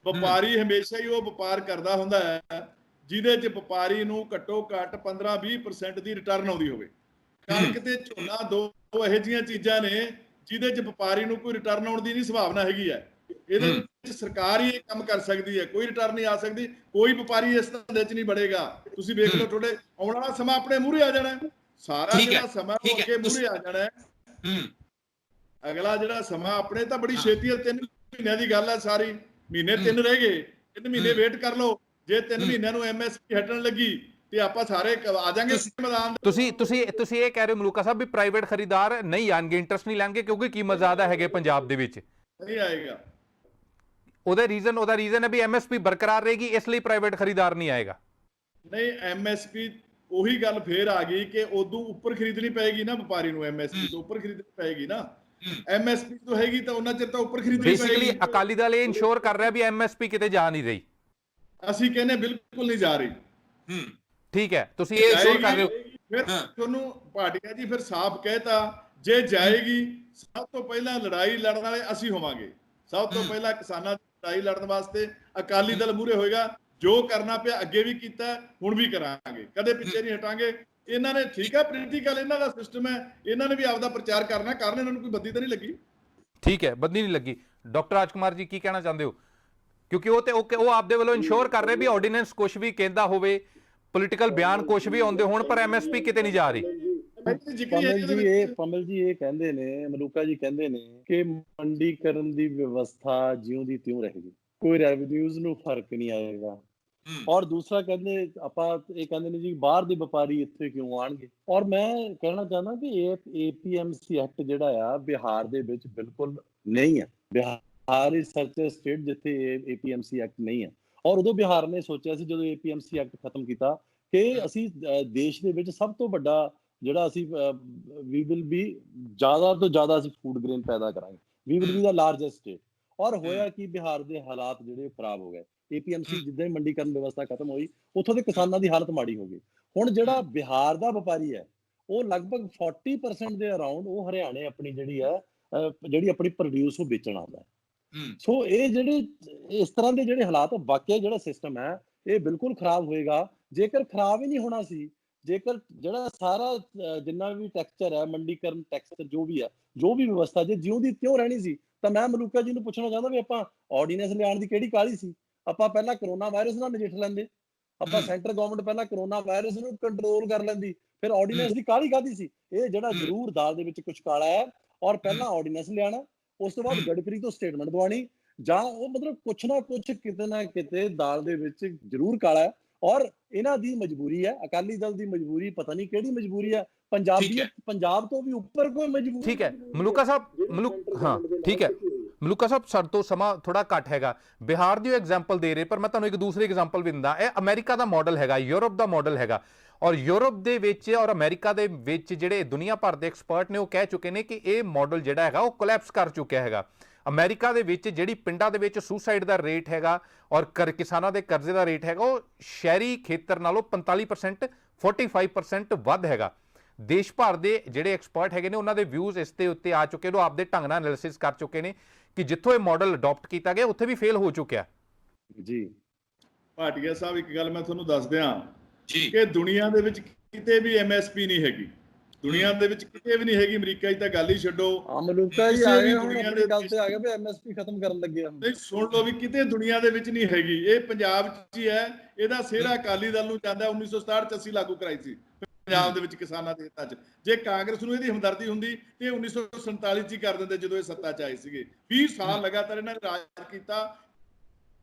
ਵਪਾਰੀ ਹਮੇਸ਼ਾ ਹੀ ਉਹ ਵਪਾਰ ਕਰਦਾ ਹੁੰਦਾ ਹੈ ਜਿਹਦੇ 'ਚ ਵਪਾਰੀ ਨੂੰ ਘੱਟੋ ਘੱਟ 15-20% ਦੀ ਰਿਟਰਨ ਆਉਂਦੀ ਹੋਵੇ। ਕਣਕ ਤੇ ਝੋਨਾ ਦੋ ਇਹੋ ਜਿਹੀਆਂ ਚੀਜ਼ਾਂ ਨੇ ਜਿਹਦੇ 'ਚ ਵਪਾਰੀ ਨੂੰ ਕੋਈ ਰਿਟਰਨ ਆਉਣ ਦੀ ਨਹੀਂ ਸੰਭਾਵਨਾ ਹੈਗੀ ਹੈ। ਇਹਦੇ ਵਿੱਚ ਸਰਕਾਰ ਹੀ ਇਹ ਕੰਮ ਕਰ ਸਕਦੀ ਹੈ, ਕੋਈ ਰਿਟਰਨ ਨਹੀਂ ਆ ਸਕਦੀ, ਕੋਈ ਵਪਾਰੀ ਇਸ ਧੰਦੇ 'ਚ ਨਹੀਂ ਬੜੇਗਾ। ਤੁਸੀਂ ਵੇਖ ਲਓ, ਤੁਹਾਡੇ ਆਉਣ ਵਾਲਾ ਸਮਾਂ ਆਪਣੇ ਮੂਹਰੇ ਆ ਜਾਣਾ, ਸਾਰਾ ਜਿਹੜਾ ਸਮਾਂ ਅੱਗੇ ਮੂਹਰੇ ਆ ਜਾਣਾ। ਅਗਲਾ ਜਿਹੜਾ ਸਮਾਂ ਆਪਣੇ ਤਾਂ ਬੜੀ ਛੇਤੀ 3 ਮਹੀਨਿਆਂ ਦੀ ਗੱਲ ਹੈ ਸਾਰੀ। ਮਹੀਨੇ 3 ਰਹਿ ਗਏ, 3 ਮਹੀਨੇ ਵੇਟ ਕਰ ਲਓ। ਜੇ 3 ਮਹੀਨਿਆਂ ਨੂੰ MSP ਹਟਣ ਲੱਗੀ ਤੇ ਆਪਾਂ ਸਾਰੇ ਆ ਜਾਾਂਗੇ ਮੈਦਾਨ। ਤੁਸੀਂ ਇਹ ਕਹਿ ਰਹੇ ਹੋ ਮਲੂਕਾ ਸਾਹਿਬ ਵੀ ਪ੍ਰਾਈਵੇਟ ਖਰੀਦਾਰ ਨਹੀਂ ਆਣਗੇ, ਇੰਟਰਸਟ ਨਹੀਂ ਲੈਣਗੇ ਕਿਉਂਕਿ ਕੀਮਤ ਜ਼ਿਆਦਾ ਹੈਗੇ ਪੰਜਾਬ ਦੇ ਵਿੱਚ? ਨਹੀਂ ਆਏਗਾ। ਉਹਦਾ ਰੀਜ਼ਨ ਹੈ ਵੀ MSP ਬਰਕਰਾਰ ਰਹੇਗੀ, ਇਸ ਲਈ ਪ੍ਰਾਈਵੇਟ ਖਰੀਦਾਰ ਨਹੀਂ ਆਏਗਾ। ਨਹੀਂ, MSP ਉਹੀ ਗੱਲ ਫੇਰ ਆ ਗਈ ਕਿ ਉਦੋਂ ਉੱਪਰ ਖਰੀਦਣੀ ਪਏਗੀ ਨਾ ਵਪਾਰੀ ਨੂੰ, MSP ਤੋਂ ਉੱਪਰ ਖਰੀਦਣੀ ਪਏਗੀ ਨਾ। MSP ਤੋਂ ਹੈਗੀ ਤਾਂ ਉਹਨਾਂ ਚਿਰ ਤਾਂ ਉੱਪਰ ਖਰੀਦਣੀ ਪਏਗੀ। ਬੇਸਿਕਲੀ ਅਕਾਲੀ ਦਲ ਇਹ ਇਨਸ਼ੋਰ ਕਰ ਰਿਹਾ ਵੀ MSP ਕਿਤੇ ਜਾ ਨਹੀਂ ਰਹੀ। ਅਸੀਂ ਕਹਿੰਦੇ ਬਿਲਕੁਲ ਨਹੀਂ ਜਾ ਰਹੀ। ਠੀਕ ਹੈ, ਤੁਸੀਂ ਇਹ ਇਨਸ਼ੋਰ ਕਰ ਰਹੇ ਹੋ। ਫਿਰ ਤੁਹਾਨੂੰ ਭਾਟੀਆ ਜੀ ਫਿਰ ਸਾਫ਼ ਕਹਿਤਾ, ਜੇ ਜਾਏਗੀ ਸਭ ਤੋਂ ਪਹਿਲਾਂ ਲੜਾਈ ਲੜਨ ਵਾਲੇ ਅਸੀਂ ਹੋਵਾਂਗੇ। ਸਭ ਤੋਂ ਪਹਿਲਾਂ ਕਿਸਾਨਾਂ ਦੀ ਲੜਾਈ ਲੜਨ ਵਾਸਤੇ ਅਕਾਲੀ ਦਲ ਮੂਹਰੇ ਹੋਏਗਾ। ਜੋ ਕਰਨਾ ਪਿਆ ਅੱਗੇ ਵੀ ਕੀਤਾ, ਹੁਣ ਵੀ ਕਰਾਂਗੇ, ਕਦੇ ਪਿੱਛੇ ਨਹੀਂ ਹਟਾਂਗੇ। ਇਹਨਾਂ ਨੇ ਠੀਕ ਹੈ, ਪੋਲੀਟੀਕਲ ਇਹਨਾਂ ਦਾ ਸਿਸਟਮ ਹੈ, ਇਹਨਾਂ ਨੇ ਵੀ ਆਪਦਾ ਪ੍ਰਚਾਰ ਕਰਨਾ, ਕਰਨ ਇਹਨਾਂ ਨੂੰ ਕੋਈ ਬੱਦੀ ਤਾਂ ਨਹੀਂ ਲੱਗੀ। ਠੀਕ ਹੈ, ਬੱਦੀ ਨਹੀਂ ਲੱਗੀ। ਡਾਕਟਰ ਰਾਜਕੁਮਾਰ ਜੀ ਕੀ ਕਹਿਣਾ ਚਾਹੁੰਦੇ ਹੋ? ਕਿਉਂਕਿ ਉਹ ਆਪਦੇ ਵੱਲੋਂ ਇਨਸ਼ੋਰ ਕਰ ਰਹੇ ਵੀ ਆਰਡੀਨੈਂਸ ਕੁਝ ਵੀ ਕਹਿੰਦਾ ਹੋਵੇ, ਪੋਲੀਟੀਕਲ ਬਿਆਨ ਕੁਝ ਵੀ ਆਉਂਦੇ ਹੋਣ, ਪਰ MSP ਕਿਤੇ ਨਹੀਂ ਜਾ ਰਹੀ। ਪਮਲ ਜੀ ਇਹ ਕਹਿੰਦੇ ਨੇ, ਮਲੂਕਾ ਜੀ ਕਹਿੰਦੇ ਨੇ ਕਿ ਮੰਡੀਕਰਨ ਦੀ ਵਿਵਸਥਾ ਜਿਉਂ ਦੀ ਤਿਉਂ ਰਹੇਗੀ, ਕੋਈ ਰੈਵਨਿਊਜ਼ ਨੂੰ ਫਰਕ ਨਹੀਂ ਆਏਗਾ। ਔਰ ਦੂਸਰਾ ਕਹਿੰਦੇ ਆਪਾਂ ਇਹ ਕਹਿੰਦੇ ਨੇ ਜੀ ਬਾਹਰ ਦੇ ਵਪਾਰੀ ਇੱਥੇ ਕਿਉਂ ਆਣਗੇ। ਔਰ ਮੈਂ ਕਹਿਣਾ ਚਾਹੁੰਦਾ ਕਿ ਇਹ APMC ਐਕਟ ਜਿਹੜਾ ਆ ਬਿਹਾਰ ਦੇ ਵਿੱਚ ਬਿਲਕੁਲ ਨਹੀਂ ਹੈ। ਬਿਹਾਰ ਇਜ਼ ਸੱਚ ਅ ਸਟੇਟ ਜਿੱਥੇ APMC ਐਕਟ ਨਹੀਂ ਹੈ। ਔਰ ਉਦੋਂ ਬਿਹਾਰ ਨੇ ਸੋਚਿਆ ਸੀ ਜਦੋਂ APMC ਐਕਟ ਖਤਮ ਕੀਤਾ ਕਿ ਅਸੀਂ ਦੇਸ਼ ਦੇ ਵਿੱਚ ਸਭ ਤੋਂ ਵੱਡਾ ਜਿਹੜਾ ਅਸੀਂ ਵੀ ਵਿਲ ਬੀ ਜ਼ਿਆਦਾ ਤੋਂ ਜ਼ਿਆਦਾ ਅਸੀਂ ਫੂਡ ਗ੍ਰੇਨ ਪੈਦਾ ਕਰਾਂਗੇ, we will be the largest state. ਔਰ ਹੋਇਆ ਕਿ ਬਿਹਾਰ ਦੇ ਹਾਲਾਤ ਜਿਹੜੇ ਖਰਾਬ ਹੋ ਗਏ। APMC ਜਿੱਦਾਂ ਹੀ ਮੰਡੀਕਰਨ ਵਿਵਸਥਾ ਖਤਮ ਹੋਈ, ਉੱਥੋਂ ਦੇ ਕਿਸਾਨਾਂ ਦੀ ਹਾਲਤ ਮਾੜੀ ਹੋ ਗਈ। ਹੁਣ ਜਿਹੜਾ ਬਿਹਾਰ ਦਾ ਵਪਾਰੀ ਹੈ ਉਹ ਲਗਭਗ 40% ਦੇ ਅਰਾਊਂਡ ਉਹ ਹਰਿਆਣੇ ਆਪਣੀ ਜਿਹੜੀ ਆਪਣੀ ਪ੍ਰੋਡਿਊਸ ਉਹ ਵੇਚਣ ਆਉਂਦਾ ਹੈ। ਸੋ ਇਹ ਜਿਹੜੇ ਇਸ ਤਰ੍ਹਾਂ ਦੇ ਜਿਹੜੇ ਹਾਲਾਤ, ਵਾਕਿਆ ਜਿਹੜਾ ਸਿਸਟਮ ਹੈ ਇਹ ਬਿਲਕੁਲ ਖਰਾਬ ਹੋਏਗਾ। ਜੇਕਰ ਖਰਾਬ ਹੀ ਨਹੀਂ ਹੋਣਾ ਸੀ, ਜੇਕਰ ਜਿਹੜਾ ਸਾਰਾ ਜਿੰਨਾ ਵੀ ਟੈਕਸਚਰ ਹੈ, ਮੰਡੀਕਰਨ ਟੈਕਸਚਰ ਜੋ ਵੀ ਵਿਵਸਥਾ ਜੇ ਜਿਉਂ ਦੀ ਤਿਉਂ ਰਹਿਣੀ ਸੀ, ਤਾਂ ਮੈਂ ਮਲੂਕਾ ਜੀ ਨੂੰ ਪੁੱਛਣਾ ਚਾਹੁੰਦਾ ਵੀ ਆਪਾਂ ਆਰਡੀਨੈਂਸ ਲਿਆਉਣ ਦੀ ਕਿਹੜੀ ਕਾਹਲੀ ਸੀ? ਆਪਾਂ ਪਹਿਲਾਂ ਕਰੋਨਾ ਵਾਇਰਸ ਨਾਲ ਨਜਿੱਠ ਲੈਂਦੇ, ਆਪਾਂ ਸੈਂਟਰ ਗਵਰਨਮੈਂਟ ਪਹਿਲਾਂ ਕਰੋਨਾ ਵਾਇਰਸ ਨੂੰ ਕੰਟਰੋਲ ਕਰ ਲੈਂਦੀ, ਫਿਰ ਆਰਡੀਨੈਂਸ ਦੀ ਕਾਹਲੀ ਕਾਹਦੀ ਸੀ? ਇਹ ਜਿਹੜਾ ਜ਼ਰੂਰ ਦਾਲ ਦੇ ਵਿੱਚ ਕੁਝ ਕਾਲਾ ਹੈ। ਔਰ ਪਹਿਲਾਂ ਆਰਡੀਨੈਂਸ ਲਿਆਣਾ, ਉਸ ਤੋਂ ਬਾਅਦ ਗੜਕਰੀ ਤੋਂ ਸਟੇਟਮੈਂਟ ਦਵਾਉਣੀ, ਜਾਂ ਉਹ ਮਤਲਬ ਕੁਛ ਨਾ ਕੁਛ ਕਿਤੇ ਨਾ ਕਿਤੇ ਦਾਲ ਦੇ ਵਿੱਚ ਜ਼ਰੂਰ ਕਾਲਾ ਹੈ। ਔਰ ਇਹਨਾਂ ਦੀ ਮਜਬੂਰੀ ਹੈ, ਅਕਾਲੀ ਦਲ ਦੀ ਮਜਬੂਰੀ, ਪਤਾ ਨਹੀਂ ਕਿਹੜੀ ਮਜਬੂਰੀ ਹੈ, ਪੰਜਾਬ ਤੋਂ ਵੀ ਉੱਪਰ ਕੋਈ ਮਜਬੂਰੀ। ਠੀਕ ਹੈ ਮਲੂਕਾ ਸਾਹਿਬ, ਹਾਂ ਠੀਕ ਹੈ ਮਲੂਕਾ ਸਾਹਿਬ, ਸਾਡੇ ਤੋਂ ਸਮਾਂ ਥੋੜਾ ਘੱਟ ਹੈਗਾ। ਬਿਹਾਰ ਦੀ ਐਗਜ਼ਾਮਪਲ ਦੇ ਰਹੇ, ਪਰ ਮੈਂ ਤੁਹਾਨੂੰ ਇੱਕ ਦੂਸਰੀ ਐਗਜ਼ਾਮਪਲ ਵੀ ਦਿੰਦਾ। ਇਹ ਅਮਰੀਕਾ ਦਾ ਮਾਡਲ ਹੈਗਾ, ਯੂਰਪ ਦਾ ਮਾਡਲ ਹੈਗਾ। ਔਰ ਯੂਰਪ ਦੇ ਵਿੱਚ ਔਰ ਅਮਰੀਕਾ ਦੇ ਵਿੱਚ ਜਿਹੜੇ ਦੁਨੀਆ ਭਰ ਦੇ ਐਕਸਪਰਟ ਨੇ ਉਹ ਕਹਿ ਚੁੱਕੇ ਨੇ ਕਿ ਇਹ ਮਾਡਲ ਜਿਹੜਾ ਹੈਗਾ ਉਹ ਕੋਲੈਪਸ ਕਰ ਚੁੱਕਿਆ ਹੈਗਾ। ਅਮਰੀਕਾ ਦੇ ਵਿੱਚ ਜਿਹੜੀ ਪਿੰਡਾਂ ਦੇ ਵਿੱਚ ਸੁਸਾਈਡ ਦਾ ਰੇਟ ਹੈਗਾ ਔਰ ਕਿਸਾਨਾਂ ਦੇ ਕਰਜ਼ੇ ਦਾ ਰੇਟ ਹੈਗਾ ਉਹ ਸ਼ਹਿਰੀ ਖੇਤਰ ਨਾਲੋਂ 45% 45% ਵੱਧ ਹੈਗਾ। ਦੇਸ਼ ਭਰ ਦੇ ਜਿਹੜੇ ਐਕਸਪਰਟ ਹੈਗੇ ਨੇ ਉਹਨਾਂ ਦੇ ਵਿਊਜ਼ ਇਸ ਦੇ ਉੱਤੇ ਆ ਚੁੱਕੇ ਨੇ, ਉਹ ਆਪਦੇ ਢੰਗ ਨਾਲ ਐਨਾਲਿਸਿਸ ਕਰ ਚੁੱਕੇ ਨੇ ਕਿ ਜਿੱਥੋਂ ਇਹ ਮਾਡਲ ਅਡਾਪਟ ਕੀਤਾ ਗਿਆ ਉੱਥੇ ਵੀ ਫੇਲ ਹੋ ਚੁੱਕਿਆ ਜੀ। ਭਾਟੀਆ ਸਾਹਿਬ ਇੱਕ ਗੱਲ ਮੈਂ ਤੁਹਾਨੂੰ ਦੱਸ ਦਿਆਂ ਕਿ ਦੁਨੀਆ ਦੇ ਵਿੱਚ ਕਿਤੇ ਵੀ MSP ਨਹੀਂ ਹੈਗੀ, ਦੁਨੀਆ ਦੇ ਵਿੱਚ ਕਿਤੇ ਵੀ ਨਹੀਂ ਹੈਗੀ। ਅਮਰੀਕਾ 'ਚ ਤਾਂ ਗੱਲ ਹੀ ਛੱਡੋ, ਮਲੂਕਾ ਜੀ ਆ ਗਏ ਹੁਣ ਆਪਣੀ ਗੱਲ ਤੇ ਆ ਗਏ ਵੀ MSP ਖਤਮ ਕਰਨ ਲੱਗੇ ਆ। ਨਹੀਂ ਸੁਣ ਲਓ ਵੀ ਕਿਤੇ ਦੁਨੀਆ ਦੇ ਵਿੱਚ ਨਹੀਂ ਹੈਗੀ, ਇਹ ਪੰਜਾਬ 'ਚ ਹੀ ਹੈ। ਇਹਦਾ ਸਿਹਰਾ ਅਕਾਲੀ ਦਲ ਨੂੰ ਜਾਂਦਾ, 1967 'ਚ ਅਸੀਂ ਲਾਗੂ ਕਰਾਈ ਸੀ ਪੰਜਾਬ ਦੇ ਵਿੱਚ ਕਿਸਾਨਾਂ ਦੇ ਹਿੱਤਾਂ 'ਚ। ਜੇ ਕਾਂਗਰਸ ਨੂੰ ਇਹਦੀ ਹਮਦਰਦੀ ਹੁੰਦੀ ਤੇ 1947 'ਚ ਹੀ ਕਰ ਦਿੰਦੇ ਜਦੋਂ ਇਹ ਸੱਤਾ 'ਚ ਆਏ ਸੀਗੇ। 20 ਸਾਲ ਲਗਾਤਾਰ ਇਹਨਾਂ ਨੇ ਰਾਜ ਕੀਤਾ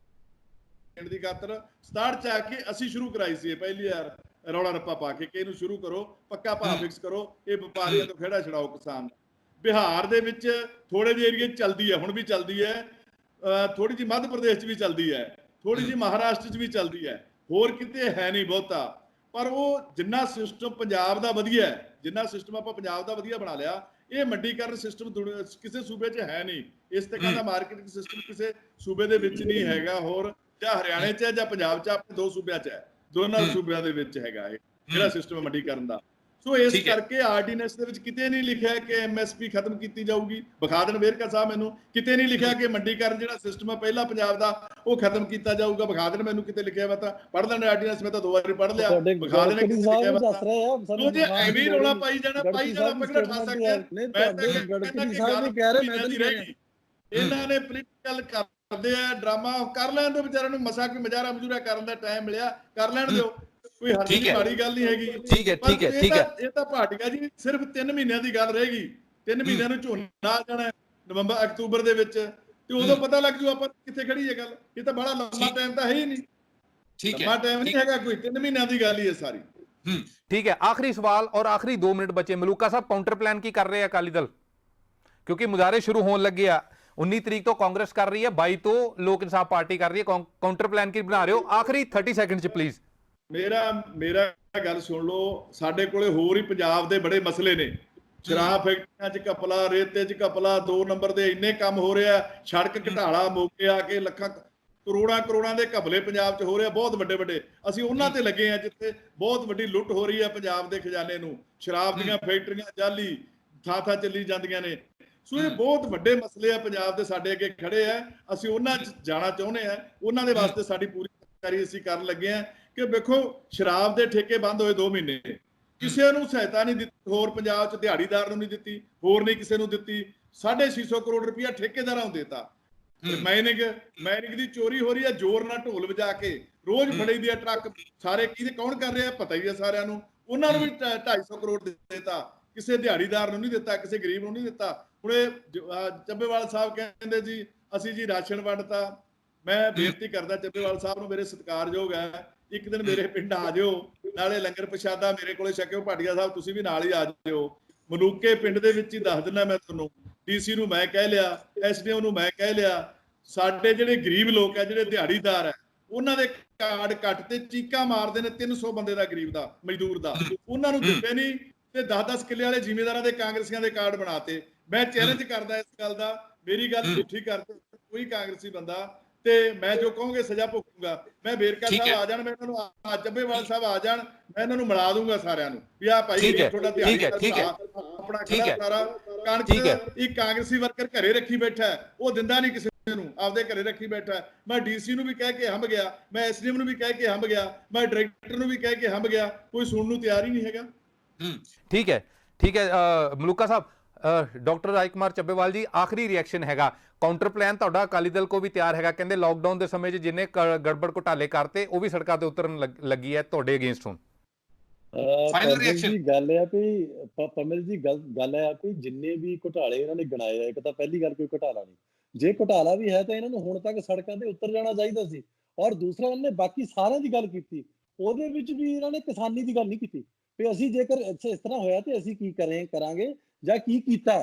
ਦੀ ਖਾਤਰ। 67 'ਚ ਆ ਕੇ ਅਸੀਂ ਸ਼ੁਰੂ ਕਰਾਈ ਸੀ ਇਹ ਪਹਿਲੀ ਵਾਰ ਰੌਲਾ ਰੱਪਾ ਪਾ ਕੇ ਕਿ ਇਹਨੂੰ ਸ਼ੁਰੂ ਕਰੋ, ਪੱਕਾ ਭਾਅ ਫਿਕਸ ਕਰੋ, ਇਹ ਵਪਾਰੀਆਂ ਤੋਂ ਖੇੜਾ ਛਡਾਓ ਕਿਸਾਨ। ਬਿਹਾਰ ਦੇ ਵਿੱਚ ਥੋੜੇ ਜਿਹੇ ਏਰੀਏ 'ਚ ਚੱਲਦੀ ਹੈ, ਹੁਣ ਵੀ ਚੱਲਦੀ ਹੈ, ਥੋੜੀ ਜਿਹੀ ਮੱਧ ਪ੍ਰਦੇਸ਼ 'ਚ ਵੀ ਚੱਲਦੀ ਹੈ, ਥੋੜੀ ਜਿਹੀ ਮਹਾਰਾਸ਼ਟਰ 'ਚ ਵੀ ਚੱਲਦੀ ਹੈ, ਹੋਰ ਕਿਤੇ ਹੈ ਨਹੀਂ ਬਹੁਤਾ। ਪਰ ਉਹ ਜਿੰਨਾ ਸਿਸਟਮ ਪੰਜਾਬ ਦਾ ਵਧੀਆ ਹੈ, ਜਿੰਨਾ ਸਿਸਟਮ ਆਪਾਂ ਪੰਜਾਬ ਦਾ ਵਧੀਆ ਬਣਾ ਲਿਆ, ਇਹ ਮੰਡੀਕਰਨ ਸਿਸਟਮ ਕਿਸੇ ਸੂਬੇ 'ਚ ਹੈ ਨਹੀਂ। ਇਸ ਤਰ੍ਹਾਂ ਦਾ ਮਾਰਕੀਟਿੰਗ ਸਿਸਟਮ ਕਿਸੇ ਸੂਬੇ ਦੇ ਵਿੱਚ ਨਹੀਂ ਹੈਗਾ, ਹੋਰ ਜਾਂ ਹਰਿਆਣੇ 'ਚ ਹੈ ਜਾਂ ਪੰਜਾਬ 'ਚ, ਆਪਣੇ ਦੋ ਸੂਬਿਆਂ 'ਚ ਹੈ, ਦੋਨਾਂ ਸੂਬਿਆਂ ਦੇ ਵਿੱਚ ਹੈਗਾ ਇਹ ਜਿਹੜਾ ਸਿਸਟਮ ਹੈ ਮੰਡੀਕਰਨ ਦਾ। ਸੋ ਇਸ ਕਰਕੇ ਆਰਡੀਨੈਂਸ ਦੇ ਵਿੱਚ ਕਿਤੇ ਨਹੀਂ ਲਿਖਿਆ ਕਿ MSP ਖਤਮ ਕੀਤੀ ਜਾਊਗੀ। ਵਿਖਾ ਦੇਣ ਵੇਰਕਾ ਸਾਹਿਬ ਮੈਨੂੰ, ਕਿਤੇ ਨਹੀਂ ਲਿਖਿਆ ਕਿ ਮੰਡੀਕਰਨ ਜਿਹੜਾ ਸਿਸਟਮ ਹੈ ਪਹਿਲਾ ਪੰਜਾਬ ਦਾ ਉਹ ਖਤਮ ਕੀਤਾ ਜਾਊਗਾ। ਵਿਖਾ ਦੇਣ ਮੈਨੂੰ ਕਿਤੇ ਲਿਖਿਆ ਵਾ ਤਾਂ ਪੜ੍ਹ ਲੈਣ ਆਰਡੀਨੈਂਸ, ਮੈਂ ਤਾਂ 2 ਵਾਰੀ ਪੜ੍ਹ ਲਿਆ। ਵਿਖਾ ਦੇਣ ਕਿਤੇ ਲਿਖਿਆ ਵਾ ਤਾਂ ਜੇ ਐਵੇਂ ਰੌਲਾ ਪਾਈ ਜਾਣਾ ਆਪਾਂ ਕਿਹੜਾ ਠਾ ਸਕਦੇ ਆ। ਮੈਂ ਤਾਂ ਕਹਿੰਦਾ ਕਿ ਗੱਲ ਦੀ ਰਹਿ ਗਈ। ਇਹਨਾਂ ਨੇ ਪੋਲੀਟੀਕਲ ਕਰਦੇ ਆ, ਡਰਾਮਾ ਕਰ ਲੈਣ ਦਿਓ ਵਿਚਾਰਿਆਂ ਨੂੰ, ਮਸਾ ਕੋਈ ਮਜ਼ਾਰਾ ਮਜੂਰਾ ਕਰਨ ਦਾ ਟਾਈਮ ਮਿਲਿਆ ਕਰ ਲੈਣ ਦਿਓ, ਕੋਈ ਹਰਜੀ ਮਾੜੀ ਗੱਲ ਨਹੀਂ ਹੈਗੀ। ਠੀਕ ਹੈ ਇਹ ਤਾਂ ਭਾਟੀਆ ਜੀ ਸਿਰਫ 3 ਮਹੀਨਿਆਂ ਦੀ ਗੱਲ ਰਹੇਗੀ। 3 ਮਹੀਨਿਆਂ ਨੂੰ ਝੋਨਾ ਆ ਜਾਣਾ ਨਵੰਬਰ ਅਕਤੂਬਰ ਦੇ ਵਿੱਚ, ਤੇ ਉਦੋਂ ਪਤਾ ਲੱਗ ਜੂ ਆਪਾਂ ਕਿੱਥੇ ਖੜੀ ਹੈ ਗੱਲ। ਇਹ ਤਾਂ ਬੜਾ ਲੰਮਾ ਟਾਈਮ ਤਾਂ ਹੈ ਹੀ ਨਹੀਂ, ਲੰਮਾ ਟਾਈਮ ਨਹੀਂ ਹੈਗਾ ਕੋਈ, 3 ਮਹੀਨਿਆਂ ਦੀ ਗੱਲ ਹੀ ਹੈ ਸਾਰੀ। ਠੀਕ ਹੈ, ਆਖਰੀ ਸਵਾਲ ਔਰ ਆਖਰੀ 2 ਮਿੰਟ ਬਚੇ। ਮਲੂਕਾ ਸਾਹਿਬ, ਕਾਊਂਟਰ ਪਲਾਨ ਕੀ ਕਰ ਰਹੇ ਆ ਅਕਾਲੀ ਦਲ? ਕਿਉਂਕਿ ਮੁਜ਼ਾਹਰੇ ਸ਼ੁਰੂ ਹੋਣ ਲੱਗੇ ਆ। 19 ਤਰੀਕ ਤੋਂ ਕਾਂਗਰਸ ਕਰ ਰਹੀ ਹੈ, 22 ਤੋਂ ਲੋਕ ਇਨਸਾਫ ਪਾਰਟੀ ਕਰ ਰਹੀ ਹੈ। ਕਾਊਂਟਰ ਪਲਾਨ ਕੀ ਬਣਾ ਰਹੇ ਹੋ? ਆਖਰੀ 30 ਸੈਕਿੰਡ 'ਚ ਪਲੀਜ਼। ਮੇਰਾ ਗੱਲ ਸੁਣ ਲਓ, ਸਾਡੇ ਕੋਲੇ ਹੋਰ ਹੀ ਪੰਜਾਬ ਦੇ ਬੜੇ ਮਸਲੇ ਨੇ। ਸ਼ਰਾਬ ਫੈਕਟਰੀਆਂ 'ਚ ਘਪਲਾ, ਰੇਤੇ 'ਚ ਘਪਲਾ, 2 ਨੰਬਰ ਦੇ ਇੰਨੇ ਕੰਮ ਹੋ ਰਿਹਾ, ਸੜਕ ਘਟਾਲਾ ਮੌਕੇ ਆ ਕੇ ਲੱਖਾਂ ਕਰੋੜਾਂ ਦੇ ਘਪਲੇ ਪੰਜਾਬ 'ਚ ਹੋ ਰਿਹਾ, ਬਹੁਤ ਵੱਡੇ। ਅਸੀਂ ਉਹਨਾਂ ਤੇ ਲੱਗੇ ਆ ਜਿੱਥੇ ਬਹੁਤ ਵੱਡੀ ਲੁੱਟ ਹੋ ਰਹੀ ਹੈ ਪੰਜਾਬ ਦੇ ਖਜ਼ਾਨੇ ਨੂੰ। ਸ਼ਰਾਬ ਦੀਆਂ ਫੈਕਟਰੀਆਂ ਜਾਲੀ ਥਾਂ ਚੱਲੀ ਜਾਂਦੀਆਂ ਨੇ। ਸੋ ਇਹ ਬਹੁਤ ਵੱਡੇ ਮਸਲੇ ਆ ਪੰਜਾਬ ਦੇ, ਸਾਡੇ ਅੱਗੇ ਖੜੇ ਆ। ਅਸੀਂ ਉਹਨਾਂ 'ਚ ਜਾਣਾ ਚਾਹੁੰਦੇ ਆ, ਉਹਨਾਂ ਦੇ ਵਾਸਤੇ ਸਾਡੀ ਪੂਰੀ ਤਿਆਰੀ ਅਸੀਂ ਕਰਨ ਲੱਗੇ ਆ ਕਿ ਵੇਖੋ ਸ਼ਰਾਬ ਦੇ ਠੇਕੇ ਬੰਦ ਹੋਏ 2 ਮਹੀਨੇ, ਕਿਸੇ ਨੂੰ ਸਹਾਇਤਾ ਨਹੀਂ ਦਿੱਤੀ, ਹੋਰ ਪੰਜਾਬ 'ਚ ਦਿਹਾੜੀਦਾਰ ਨੂੰ ਨਹੀਂ ਦਿੱਤੀ, ਹੋਰ ਨਹੀਂ ਕਿਸੇ ਨੂੰ ਦਿੱਤੀ। 650 ਕਰੋੜ ਰੁਪਇਆ ਠੇਕੇਦਾਰਾਂ ਨੂੰ ਦੇਤਾ। ਮਾਈਨਿੰਗ ਦੀ ਚੋਰੀ ਹੋ ਰਹੀ ਹੈ, ਜ਼ੋਰ ਨਾਲ ਢੋਲ ਵਜਾ ਕੇ ਰੋਜ਼ ਫੜੇ ਦੀ ਟਰੱਕ, ਸਾਰੇ ਕਿਹਦੇ ਕੌਣ ਕਰ ਰਿਹਾ ਪਤਾ ਹੀ ਹੈ ਸਾਰਿਆਂ ਨੂੰ। ਉਹਨਾਂ ਨੂੰ ਵੀ 250 ਕਰੋੜ ਦੇਤਾ, ਕਿਸੇ ਦਿਹਾੜੀਦਾਰ ਨੂੰ ਨਹੀਂ ਦਿੱਤਾ, ਕਿਸੇ ਗਰੀਬ ਨੂੰ ਨਹੀਂ ਦਿੱਤਾ। ਹੁਣ ਚੱਬੇਵਾਲ ਸਾਹਿਬ ਕਹਿੰਦੇ ਜੀ ਅਸੀਂ ਜੀ ਰਾਸ਼ਨ ਵੰਡਤਾ। ਮੈਂ ਬੇਨਤੀ ਕਰਦਾ ਚੱਬੇਵਾਲ ਸਾਹਿਬ ਨੂੰ, ਮੇਰੇ ਸਤਿਕਾਰਯੋਗ ਹੈ, ਇੱਕ ਦਿਨ ਮੇਰੇ ਪਿੰਡ ਆ ਜਿਓ, ਨਾਲੇ ਲੰਗਰ ਪ੍ਰਸ਼ਾਦਾ ਮੇਰੇ ਕੋਲੇ ਛਕਿਓ। ਭਾਟੀਆ ਸਾਹਿਬ ਤੁਸੀਂ ਵੀ ਨਾਲ ਹੀ ਆ ਜਿਓ। ਮਲੂਕੇ ਪਿੰਡ ਦੇ ਵਿੱਚ ਹੀ ਦੱਸ ਦਿੰਦਾ ਮੈਂ ਤੁਹਾਨੂੰ, DC ਨੂੰ ਮੈਂ ਕਹਿ ਲਿਆ, SDO ਨੂੰ ਮੈਂ ਕਹਿ ਲਿਆ। ਸਾਡੇ ਜਿਹੜੇ ਗਰੀਬ ਲੋਕ ਹੈ, ਜਿਹੜੇ ਦਿਹਾੜੀਦਾਰ ਹੈ, ਉਹਨਾਂ ਦੇ ਕਾਰਡ ਕੱਟ ਤੇ ਚੀਕਾਂ ਮਾਰਦੇ ਨੇ 300 ਬੰਦੇ ਦਾ, ਗਰੀਬ ਦਾ, ਮਜ਼ਦੂਰ ਦਾ, ਉਹਨਾਂ ਨੂੰ ਦਿੱਤੇ ਨਹੀਂ। ਤੇ 10-10 ਕਿੱਲੇ ਵਾਲੇ ਜ਼ਿਮੀਂਦਾਰਾਂ ਦੇ, ਕਾਂਗਰਸੀਆਂ ਦੇ ਕਾਰਡ ਬਣਾਤੇ। ਮੈਂ ਚੈਲੰਜ ਕਰਦਾ ਇਸ ਗੱਲ ਦਾ, ਮੇਰੀ ਗੱਲ ਝੂਠੀ ਕਰਦੇ ਕੋਈ ਕਾਂਗਰਸੀ ਬੰਦਾ, ਤੇ ਮੈਂ ਜੋ ਕਹੂੰਗੇ ਸਜ਼ਾ ਭੁਗਤੂਗਾ। ਮੈਂ ਵੇਰਕਾ ਸਾਹਿਬ ਆ ਜਾਣ, ਮੈਂ ਇਹਨਾਂ ਨੂੰ ਚੱਬੇਵਾਲ ਸਾਹਿਬ ਆ ਜਾਣ, ਮੈਂ ਇਹਨਾਂ ਨੂੰ ਮਿਲਾ ਦੂੰਗਾ ਸਾਰਿਆਂ ਨੂੰ ਵੀ ਆ ਭਾਈ ਤੁਹਾਡਾ ਦਿਹਾੜੀ ਆਪਣਾ ਖੜਾ ਸਾਰਾ ਕਣਕ ਇੱਕ ਕਾਂਗਰਸੀ ਵਰਕਰ ਘਰੇ ਰੱਖੀ ਬੈਠਾ, ਉਹ ਦਿੰਦਾ ਨਹੀਂ ਕਿਸੇ ਨੂੰ, ਆਪਦੇ ਘਰੇ ਰੱਖੀ ਬੈਠਾ। ਮੈਂ DC ਨੂੰ ਵੀ ਕਹਿ ਕੇ ਹੰਭ ਗਿਆ, ਮੈਂ SDM ਨੂੰ ਵੀ ਕਹਿ ਕੇ ਹੰਭ ਗਿਆ, ਮੈਂ ਡਾਇਰੈਕਟਰ ਨੂੰ ਵੀ ਕਹਿ ਕੇ ਹੰਭ ਗਿਆ, ਕੋਈ ਸੁਣਨ ਨੂੰ ਤਿਆਰ ਹੀ ਨਹੀਂ ਹੈਗਾ। ਠੀਕ ਹੈ ਮਲੂਕਾ ਸਾਹਿਬ, ਡਾਕਟਰ ਰਾਜ ਕੁਮਾਰ ਚੱਬੇਵਾਲ ਜੀ, ਆਖਰੀ ਰਿਐਕਸ਼ਨ ਹੈਗਾ। ਕਾਊਂਟਰ ਪਲਾਨ ਤੁਹਾਡਾ ਅਕਾਲੀ ਦਲ ਕੋ ਵੀ ਤਿਆਰ ਹੈਗਾ, ਕਹਿੰਦੇ ਲਾਕਡਾਊਨ ਦੇ ਸਮੇਂ 'ਚ ਜਿੰਨੇ ਗੜਬੜ ਘੁਟਾਲੇ ਕਰਤੇ ਉਹ ਵੀ ਸੜਕਾਂ ਤੇ ਉਤਰਨ ਲੱਗੀ ਹੈ ਤੁਹਾਡੇ ਅਗੇਂਸਟ। ਹੁਣ ਫਾਈਨਲ ਰਿਐਕਸ਼ਨ ਗੱਲ ਹੈ ਵੀ ਪਮਲ ਜੀ, ਗੱਲ ਹੈ ਵੀ ਜਿੰਨੇ ਵੀ ਘੁਟਾਲੇ ਇਹਨਾਂ ਨੇ ਗਿਣਾਏ ਆ, ਇੱਕ ਤਾਂ ਪਹਿਲੀ ਗੱਲ ਕੋਈ ਘੁਟਾਲਾ ਨਹੀਂ, ਜੇ ਘੁਟਾਲਾ ਵੀ ਹੈ ਤਾਂ ਇਹਨਾਂ ਨੂੰ ਹੁਣ ਤੱਕ ਸੜਕਾਂ ਤੇ ਉਤਰ ਜਾਣਾ ਚਾਹੀਦਾ ਸੀ। ਔਰ ਦੂਸਰਾ ਇਹਨਾਂ ਨੇ ਬਾਕੀ ਸਾਰਿਆਂ ਦੀ ਗੱਲ ਕੀਤੀ, ਉਹਦੇ ਵਿੱਚ ਵੀ ਇਹਨਾਂ ਨੇ ਕਿਸਾਨੀ ਦੀ ਗੱਲ ਨਹੀਂ ਕੀਤੀ ਵੀ ਅਸੀਂ ਜੇਕਰ ਇਸ ਤਰ੍ਹਾਂ ਹੋਇਆ ਤੇ ਅਸੀਂ ਕੀ ਕਰਾਂਗੇ ਜਾਂ ਕੀ ਕੀਤਾ,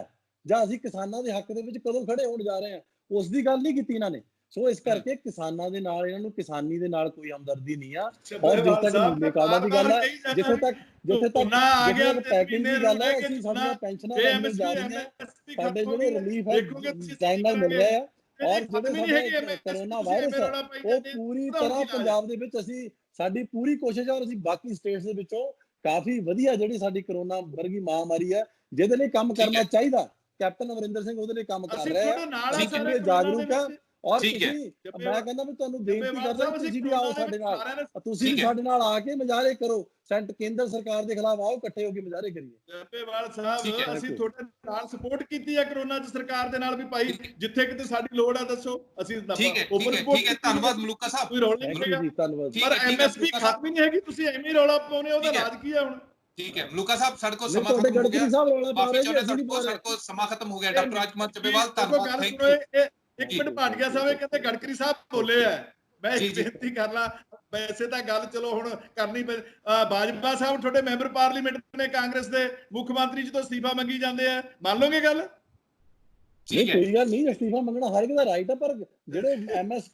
ਜਾਂ ਅਸੀਂ ਕਿਸਾਨਾਂ ਦੇ ਹੱਕ ਦੇ ਵਿੱਚ ਕਦੋਂ ਖੜੇ ਹੋਣ ਜਾ ਰਹੇ ਹਾਂ, ਉਸ ਦੀ ਗੱਲ ਨਹੀਂ ਕੀਤੀ ਇਹਨਾਂ ਨੇ। ਸੋ ਇਸ ਕਰਕੇ ਕਿਸਾਨਾਂ ਦੇ ਨਾਲ ਇਹਨਾਂ ਨੂੰ ਕਿਸਾਨੀ ਦੇ ਨਾਲ ਕੋਈ ਹਮਦਰਦੀ ਨਹੀਂ ਆ। ਔਰ ਚੱਬੇਵਾਲ ਜਿੱਥੇ ਤੱਕ ਸਾਹਿਬ, ਨੀਲੇ ਕਾਰਡਾਂ ਦੀ ਗੱਲ ਹੈ, ਜਿੱਥੇ ਤੱਕ ਝੋਨਾ ਆ ਗਿਆ ਤੇ ਪੈਕਿੰਗ ਦੀ ਗੱਲ ਹੈ, ਮਹੀਨੇ ਅਸੀਂ ਸਾਡੀਆਂ ਪੈਨਸ਼ਨਾਂ ਜੇ ਬਣਨ ਜਾ MSP ਰਹੀਆਂ, MSP ਸਾਡੇ ਖਤਮ ਜਿਹੜੇ ਹੋ ਗਈ, ਰਿਲੀਫ ਹੈ ਦੇਖੋਗੇ ਤੁਸੀਂ ਟਾਈਮ ਨਾਲ ਮਿਲ ਰਿਹਾ ਹੈ। ਔਰ ਖਤਮ ਹੀ ਜਿਹੜੇ ਨਹੀਂ ਹੈਗੀ ਸਾਡੇ MSP, ਕੋਰੋਨਾ ਤੁਸੀਂ ਵਾਇਰਸ ਰੌਲਾ ਹੈ ਪਾਈ ਉਹ ਜਾਂਦੇ, ਪੂਰੀ ਉਹਦਾ ਤਰ੍ਹਾਂ ਕੀ ਹਾਲ ਹੈ? ਪੰਜਾਬ ਦੇ ਵਿੱਚ ਅਸੀਂ ਸਾਡੀ ਪੂਰੀ ਕੋਸ਼ਿਸ਼ ਹੈ, ਔਰ ਅਸੀਂ ਬਾਕੀ ਸਟੇਟਸ ਦੇ ਵਿੱਚੋਂ ਕਾਫੀ ਵਧੀਆ ਜਿਹੜੀ ਸਾਡੀ ਕਰੋਨਾ ਵਰਗੀ ਮਹਾਮਾਰੀ ਹੈ ਜਿਹਦੇ ਲਈ ਕੰਮ ਕਰਨਾ ਚਾਹੀਦਾ, ਕੈਪਟਨ ਅਮਰਿੰਦਰ ਸਿੰਘ ਉਹਦੇ ਲਈ ਕੰਮ ਕਰ ਅਸੀਂ ਰਿਹਾ ਤੁਹਾਡੇ ਹੈ। ਨਾਲ ਅਸੀਂ ਪੂਰੇ ਜਾਗਰੂਕ ਹੈ। ਔਰ ਠੀਕ ਹੈ। ਤੁਸੀਂ ਮੈਂ ਕਹਿੰਦਾ ਵੀ ਤੁਹਾਨੂੰ ਬੇਨਤੀ ਚੱਬੇਵਾਲ ਕਰਦਾ ਸਾਹਿਬ, ਤੁਸੀਂ ਵੀ ਆਓ ਸਾਡੇ ਨਾਲ, ਤੁਸੀਂ ਠੀਕ ਵੀ ਹੈ। ਸਾਡੇ ਨਾਲ ਆ ਕੇ ਮੁਜ਼ਾਹਰੇ ਕਰੋ, ਕੇਂਦਰ ਸਰਕਾਰ ਦੇ ਖਿਲਾਫ ਆਓ, ਇਕੱਠੇ ਹੋ ਕੇ ਮੁਜ਼ਾਹਰੇ ਕਰੀਏ। ਚੱਬੇਵਾਲ ਠੀਕ ਸਾਹਿਬ, ਹੈ। ਅਸੀਂ ਤੁਹਾਡੇ ਨਾਲ ਸਪੋਰਟ ਕੀਤੀ ਹੈ ਕਰੋਨਾ ਚ ਸਰਕਾਰ ਦੇ ਨਾਲ ਵੀ ਭਾਈ, ਜਿੱਥੇ ਕਿਤੇ ਸਾਡੀ ਲੋੜ ਆ ਦੱਸੋ, ਅਸੀਂ ਠੀਕ ਹੈ, open support ਠੀਕ ਹੈ, ਧੰਨਵਾਦ ਮਲੂਕਾ ਸਾਹਿਬ। ਕੋਈ ਰੌਲਾ ਨਹੀਂ ਥੈਂਕ ਯੂ ਹੈਗਾ। ਜੀ, ਧੰਨਵਾਦ। ਠੀਕ ਪਰ ਹੈ, ਠੀਕ ਹੈ, MSP ਮਲੂਕਾ ਸਾਹਿਬ। ਖਤਮ ਹੀ ਨਹੀਂ ਹੈਗੀ, ਤੁਸੀਂ ਐਵੇਂ ਹੀ ਰੌਲਾ ਪਾਉਨੇ, ਉਹਦਾ ਠੀਕ ਹੈ। ਇਲਾਜ ਕੀ ਹੈ ਹੁਣ? ਠੀਕ ਹੈ ਮਲੂਕਾ ਸਾਹਿਬ, ਸਾਡੇ ਕੋਲ ਨਹੀਂ, ਸਮਾਂ ਤੁਹਾਡੇ ਖਤਮ ਹੋ ਗਿਆ। ਗੜਕਰੀ ਸਾਹਿਬ ਰੌਲਾ ਪਾ ਮਾਫੀ ਰਹੇ ਚਾਹੁੰਦੇ ਜੀ, ਅਸੀਂ ਨਹੀਂ ਪਾ ਸਾਡੇ ਰਹੇ। ਕੋਲ ਸਮਾਂ ਖਤਮ ਹੋ ਗਿਆ। ਡਾਕਟਰ ਰਾਜਕੁਮਾਰ ਚੱਬੇਵਾਲ, ਦੇਖੋ, ਧੰਨਵਾਦ, ਗੱਲ ਥੈਂਕ ਸੁਣੋ, ਯੂ। ਇੱਕ ਮਿੰਟ ਭਾਟੀਆ ਸਾਹਿਬ ਇਹ ਕਹਿੰਦੇ ਗੜਕਰੀ ਸਾਹਿਬ ਬੋਲੇ ਆ, ਮੈਂ ਜੀ, ਇੱਕ ਜੀ। ਬੇਨਤੀ ਕਰ ਲਾਂ, ਵੈਸੇ ਤਾਂ ਗੱਲ ਚਲੋ ਹੁਣ ਕਰਨੀ ਬਾਜਵਾ ਸਾਹਿਬ ਤੁਹਾਡੇ ਮੈਂਬਰ ਪਾਰਲੀਮੈਂਟ ਨੇ ਕਾਂਗਰਸ ਦੇ, ਮੁੱਖ ਮੰਤਰੀ ਜਦੋਂ ਅਸਤੀਫਾ ਮੰਗੀ ਜਾਂਦੇ ਆ, ਮੰਨ ਲਓਗੇ ਗੱਲ? ਨਹੀਂ, ਕੋਈ ਗੱਲ ਨਹੀਂ, ਅਸਤੀਫਾ ਮੰਗਣਾ ਹਰ ਇੱਕ ਦਾ ਰਾਈਟ ਹੈ, ਪਰ ਜਿਹੜੇ MSP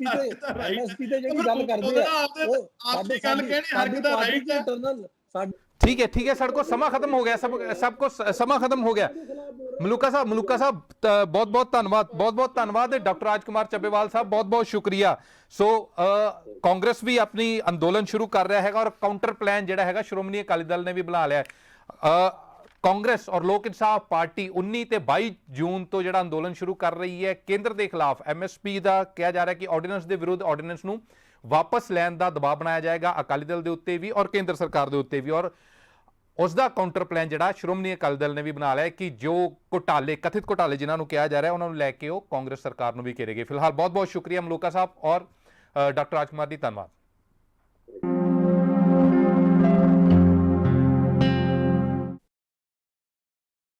ਤੇ ਜਿਹੜੀ ਗੱਲ ਕਰਦੇ ਆ ਉਹ ਆਪਣੀ ਗੱਲ ਕਹਿਣੀ ਹਰ ਇੱਕ ਦਾ ਰਾਈਟ ਹੈ। ਇੰਟਰਨਲ ਸਾਡੇ ठीक है, सर को समा खत्म हो गया, सबको समा खत्म हो गया। मलूका साहब बहुत बहुत धन्यवाद। डॉक्टर राजकुमार ਚੱਬੇਵਾਲ साहब बहुत बहुत शुक्रिया। सो कांग्रेस भी अपनी अंदोलन शुरू कर रहा है और काउंटर प्लान ਜਿਹੜਾ ਹੈਗਾ ਸ਼੍ਰੋਮਣੀ ਅਕਾਲੀ ਦਲ ਨੇ ਵੀ ਬਣਾ ਲਿਆ ਹੈ। ਕਾਂਗਰਸ ਔਰ ਲੋਕ ਇਨਸਾਫ ਪਾਰਟੀ 19 ਤੇ 22 ਜੂਨ ਤੋਂ ਜਿਹੜਾ ਅੰਦੋਲਨ ਸ਼ੁਰੂ ਕਰ ਰਹੀ ਹੈ ਕੇਂਦਰ ਦੇ ਖਿਲਾਫ। MSP ਦਾ ਕਿਹਾ ਜਾ ਰਿਹਾ ਕਿ ਆਰਡੀਨੈਂਸ ਦੇ ਵਿਰੁੱਧ ਆਰਡੀਨੈਂਸ ਨੂੰ ਵਾਪਸ ਲੈਣ ਦਾ ਦਬਾਅ ਬਣਾਇਆ ਜਾਏਗਾ ਅਕਾਲੀ ਦਲ ਦੇ ਉੱਤੇ ਵੀ ਔਰ ਕੇਂਦਰ ਸਰਕਾਰ ਦੇ ਉੱਤੇ ਵੀ। ਔਰ ਉਸ ਦਾ ਕਾਊਂਟਰ ਪਲਾਨ ਜਿਹੜਾ ਸ਼੍ਰੋਮਣੀ ਅਕਾਲੀ ਦਲ ਨੇ ਵੀ ਬਣਾ ਲਿਆ ਕਿ ਜੋ ਘੁਟਾਲੇ, ਕਥਿਤ ਘੁਟਾਲੇ ਜਿਨ੍ਹਾਂ ਨੂੰ ਕਿਹਾ ਜਾ ਰਿਹਾ ਉਹਨਾਂ ਨੂੰ ਲੈ ਕੇ ਉਹ ਕਾਂਗਰਸ ਸਰਕਾਰ ਨੂੰ ਵੀ ਘੇਰੇਗੇ। ਫਿਲਹਾਲ ਬਹੁਤ ਬਹੁਤ ਸ਼ੁਕਰੀਆ ਮਲੂਕਾ ਸਾਹਿਬ ਔਰ ਡਾਕਟਰ ਰਾਜਕੁਮਾਰ ਜੀ, ਧੰਨਵਾਦ।